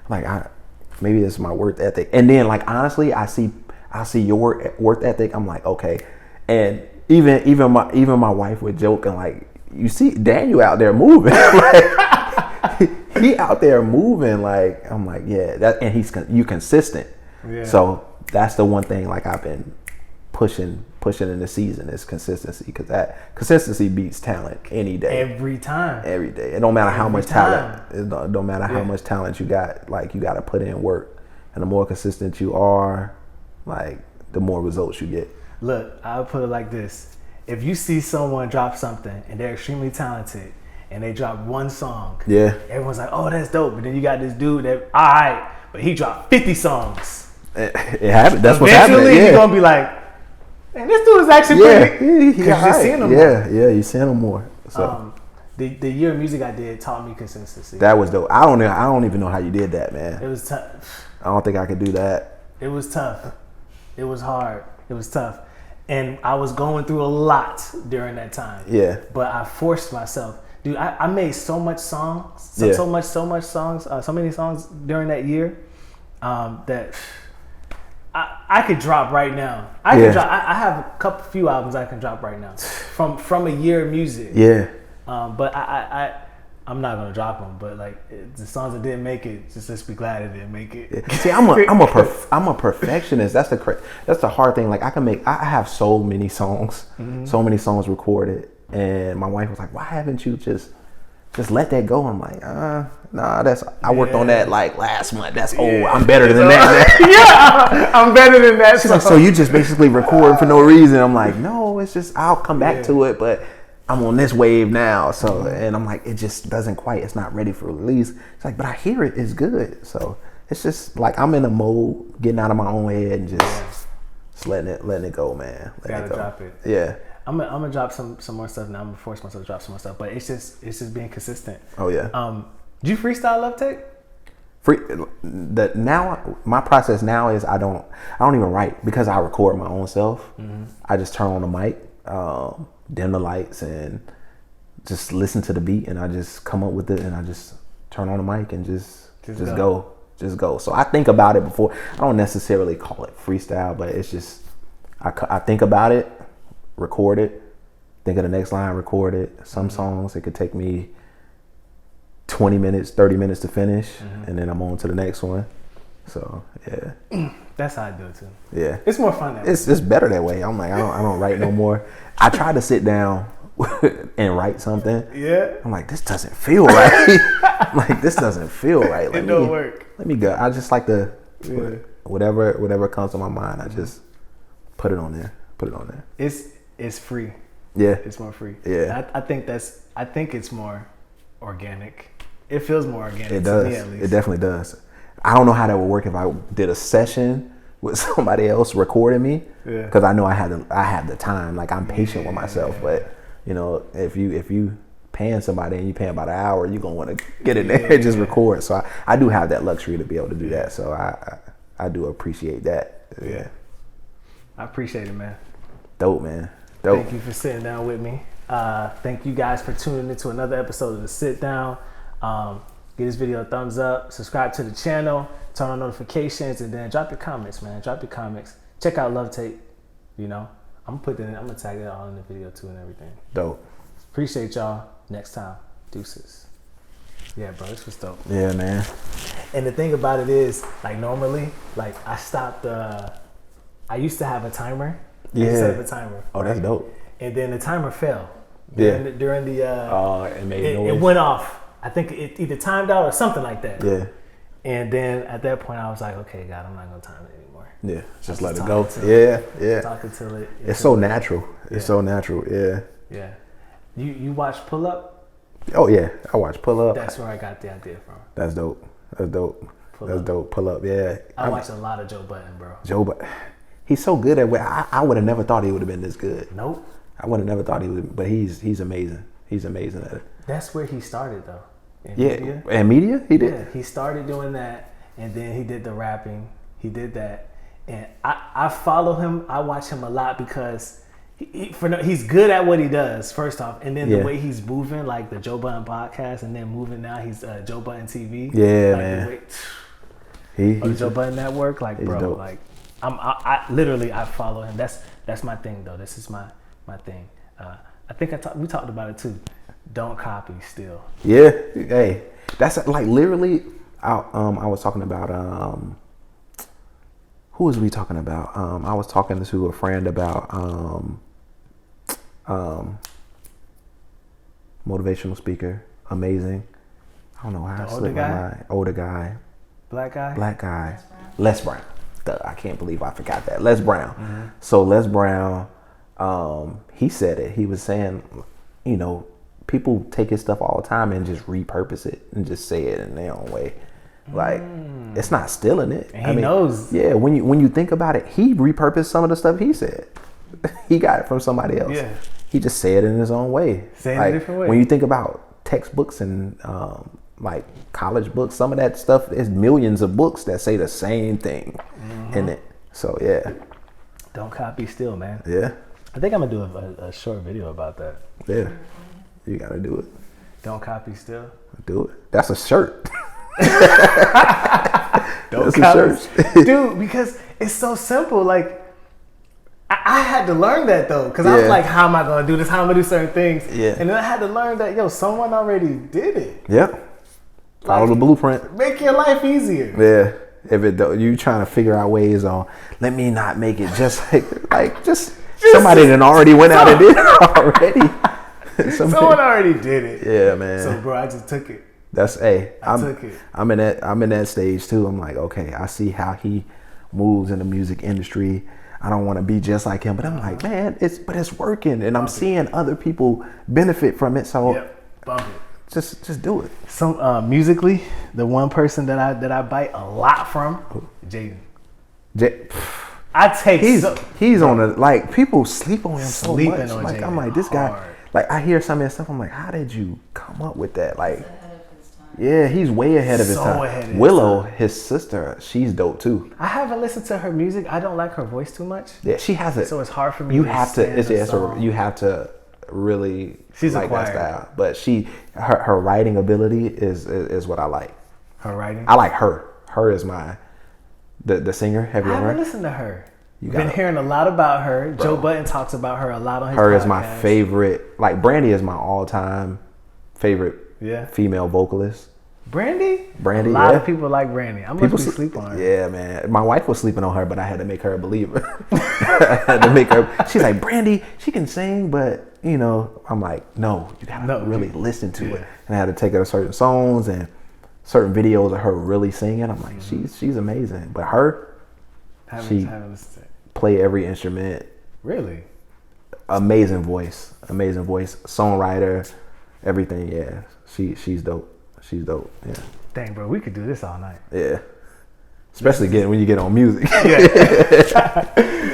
[SPEAKER 2] Like maybe it's my work ethic. And then like honestly, I see your work ethic. I'm like, okay, and even my wife would joke and like, you see Daniel out there moving. Like, he out there moving. Like, I'm like, yeah, and you consistent. Yeah. So that's the one thing like I've been pushing in the season is consistency, because that consistency beats talent any day.
[SPEAKER 1] Every
[SPEAKER 2] day. It don't matter how much talent. It don't matter how much talent you got. Like, you got to put in work, and the more consistent you are, like the more results you get.
[SPEAKER 1] Look, I'll put it like this. If you see someone drop something and they're extremely talented and they drop one song, everyone's like, oh, that's dope. But then you got this dude that, all right, but he dropped 50 songs.
[SPEAKER 2] It happened. That's what's happening.
[SPEAKER 1] Eventually, you're going to be like, man, this dude is actually pretty. Because you're seeing him more.
[SPEAKER 2] Yeah, you're seeing him more. So.
[SPEAKER 1] The year of music I did taught me consistency.
[SPEAKER 2] That was dope. I don't even know how you did that, man.
[SPEAKER 1] It was tough.
[SPEAKER 2] I don't think I could do that.
[SPEAKER 1] It was tough. It was hard. It was tough. And I was going through a lot during that time. Yeah. But I forced myself. Dude, I made so much songs, so many songs during that year that I could drop right now. I have a few albums I can drop right now from a year of music. Yeah. But I'm not gonna drop them. But like the songs that didn't make it, just let's be glad it didn't make it.
[SPEAKER 2] Yeah. See, I'm a perfectionist. That's the hard thing. Like I have so many songs, so many songs recorded, and my wife was like, "Why haven't you just let that go?" I'm like, nah. I worked on that like last month. That's old. I'm better than that.
[SPEAKER 1] Yeah, I'm better than that.
[SPEAKER 2] She's like, so you just basically record for no reason? I'm like, no, it's just I'll come back to it, but I'm on this wave now. So, and I'm like, it just doesn't quite, it's not ready for release. It's like, but I hear it, it's good. So it's just like, I'm in a mode, getting out of my own head and just letting it go, man.
[SPEAKER 1] Gotta drop it. Yeah. I'm gonna drop some more stuff now. I'm gonna force myself to drop some more stuff, but it's just being consistent.
[SPEAKER 2] Oh yeah.
[SPEAKER 1] Do you freestyle Love Tape?
[SPEAKER 2] Now my process now is I don't even write, because I record my own self. I just turn on the mic, dim the lights, and just listen to the beat, and I just come up with it, and I just turn on the mic and just go. just go. So I think about it before. I don't necessarily call it freestyle, but it's just I think about it, record it, think of the next line, record it. Some songs it could take me 20 minutes, 30 minutes to finish, and then I'm on to the next one. So yeah,
[SPEAKER 1] that's how I do it too.
[SPEAKER 2] Yeah,
[SPEAKER 1] it's more fun that way.
[SPEAKER 2] It's better that way. I'm like, I don't write no more. I try to sit down and write something.
[SPEAKER 1] Yeah,
[SPEAKER 2] I'm like, this doesn't feel right. I'm like, this doesn't feel right.
[SPEAKER 1] It don't work.
[SPEAKER 2] Let me go. I just like to whatever comes to my mind. I just put it on there.
[SPEAKER 1] It's free.
[SPEAKER 2] Yeah,
[SPEAKER 1] it's more free.
[SPEAKER 2] Yeah,
[SPEAKER 1] I think it's more organic. It feels more organic.
[SPEAKER 2] It does.
[SPEAKER 1] To me, at least.
[SPEAKER 2] It definitely does. I don't know how that would work if I did a session with somebody else recording me, because I know I have the time. Like, I'm patient with myself, but you know, if you paying somebody and you paying about an hour, you're gonna want to get in there and just record. So I do have that luxury to be able to do that. So I do appreciate that.
[SPEAKER 1] Yeah, I appreciate it, man.
[SPEAKER 2] Dope, man. Dope.
[SPEAKER 1] Thank you for sitting down with me. Thank you guys for tuning into another episode of The Sit Down. Give this video a thumbs up, subscribe to the channel, turn on notifications, and then drop your comments, man. Drop your comments. Check out Love Tape. You know, I'm gonna tag it all in the video too and everything.
[SPEAKER 2] Dope. Appreciate
[SPEAKER 1] y'all. Next time, deuces. Yeah, bro, this was dope.
[SPEAKER 2] Yeah, man.
[SPEAKER 1] And the thing about it is, like, normally, like, I stopped. I used to have a timer.
[SPEAKER 2] Oh, that's dope.
[SPEAKER 1] And then the timer fell. During the it went off. I think it either timed out or something like that.
[SPEAKER 2] Yeah.
[SPEAKER 1] And then at that point, I was like, okay, God, I'm not gonna time it anymore.
[SPEAKER 2] Yeah, just let it go. Yeah.
[SPEAKER 1] Talk until it.
[SPEAKER 2] It's so natural. It's so natural. Yeah.
[SPEAKER 1] Yeah. You watch Pull Up?
[SPEAKER 2] Oh yeah, I watch Pull Up.
[SPEAKER 1] That's where I got the idea from.
[SPEAKER 2] That's dope. Dope. Pull Up. Yeah.
[SPEAKER 1] I watched a lot of Joe Budden, bro.
[SPEAKER 2] Joe Budden. He's so good at what I would have never thought he would have been this good.
[SPEAKER 1] Nope.
[SPEAKER 2] I would have never thought he would, but he's amazing. He's amazing at it.
[SPEAKER 1] That's where he started though. Media.
[SPEAKER 2] And media, he did.
[SPEAKER 1] Yeah, he started doing that, and then he did the rapping. He did that, and I follow him. I watch him a lot because he's good at what he does. First off, and then the way he's moving, like the Joe Budden podcast, and then moving now he's Joe Budden TV.
[SPEAKER 2] Yeah,
[SPEAKER 1] like
[SPEAKER 2] man.
[SPEAKER 1] He's Joe Budden Network, like bro, dope. Like I literally follow him. That's my thing though. This is my thing. I think we talked about it too. Don't copy, still.
[SPEAKER 2] Yeah, hey, that's like literally. I was talking about who was we talking about? I was talking to a friend about motivational speaker, amazing. I don't know how I slipped my mind. Older guy,
[SPEAKER 1] black guy,
[SPEAKER 2] Les Brown. I can't believe I forgot that. Les Brown. Mm-hmm. So Les Brown, he said it. He was saying, you know, people take his stuff all the time and just repurpose it and just say it in their own way. Like, it's not stealing it.
[SPEAKER 1] And he knows.
[SPEAKER 2] Yeah, when you think about it, he repurposed some of the stuff he said. He got it from somebody else.
[SPEAKER 1] Yeah.
[SPEAKER 2] He just said it in his own way.
[SPEAKER 1] Saying it a different way.
[SPEAKER 2] When you think about textbooks and like college books, some of that stuff, there's millions of books that say the same thing in it. So yeah.
[SPEAKER 1] Don't copy, steal, man.
[SPEAKER 2] Yeah.
[SPEAKER 1] I think I'm gonna do a short video about that.
[SPEAKER 2] Yeah. You gotta do it.
[SPEAKER 1] Don't copy, steal.
[SPEAKER 2] Do it. That's a shirt.
[SPEAKER 1] Don't copy, dude. Because it's so simple. Like I had to learn that though, because I was like, "How am I gonna do this? How am I gonna do certain things?"
[SPEAKER 2] Yeah.
[SPEAKER 1] And then I had to learn that someone already did it.
[SPEAKER 2] Yeah. Follow the blueprint.
[SPEAKER 1] Make your life easier.
[SPEAKER 2] Yeah. If you trying to figure out ways on, let me not make it just like somebody that already went out and did it already.
[SPEAKER 1] Someone already did it.
[SPEAKER 2] Yeah, man.
[SPEAKER 1] So, bro, I just took it.
[SPEAKER 2] I'm in that stage too. I'm like, okay, I see how he moves in the music industry. I don't want to be just like him, but I'm like, man, it's working, and I'm seeing other people benefit from it. So,
[SPEAKER 1] bump it.
[SPEAKER 2] Just do it.
[SPEAKER 1] Some musically, the one person that I bite a lot from, Jaden. I take
[SPEAKER 2] he's on a, like, people sleep on him so much.
[SPEAKER 1] On
[SPEAKER 2] like,
[SPEAKER 1] Jaden
[SPEAKER 2] I'm like, this
[SPEAKER 1] hard.
[SPEAKER 2] guy. Like, I hear some of his stuff. I'm like, how did you come up with that? Like, yeah, he's way ahead of his time. Willow, his sister, she's dope too.
[SPEAKER 1] I haven't listened to her music. I don't like her voice too much.
[SPEAKER 2] Yeah, she has it.
[SPEAKER 1] So it's hard for me.
[SPEAKER 2] You have to really
[SPEAKER 1] she's
[SPEAKER 2] like
[SPEAKER 1] acquired.
[SPEAKER 2] That style. But her writing ability is what I like.
[SPEAKER 1] Her writing.
[SPEAKER 2] I like her Her is the singer. Have you
[SPEAKER 1] I
[SPEAKER 2] ever
[SPEAKER 1] haven't
[SPEAKER 2] heard?
[SPEAKER 1] listened to her.
[SPEAKER 2] You
[SPEAKER 1] Been hearing a lot about her.
[SPEAKER 2] Bro.
[SPEAKER 1] Joe Budden talks about her a lot on his
[SPEAKER 2] Her
[SPEAKER 1] podcast.
[SPEAKER 2] is my favorite. Like Brandy is my all-time favorite female vocalist.
[SPEAKER 1] Brandy?
[SPEAKER 2] Brandy,
[SPEAKER 1] a lot of people like Brandy. I must be sleep on her.
[SPEAKER 2] Yeah, man. My wife was sleeping on her, but I had to make her a believer. I had to make her. She's like, Brandy, she can sing, but you know, I'm like, no, you gotta really listen to it. And I had to take her to certain songs and certain videos of her really singing. I'm like, she's amazing. But her, she play every instrument.
[SPEAKER 1] Really?
[SPEAKER 2] Amazing voice, songwriter, everything. Yeah, she's dope. She's dope. Yeah.
[SPEAKER 1] Dang, bro, we could do this all night.
[SPEAKER 2] Yeah. Especially when you get on music. Yeah.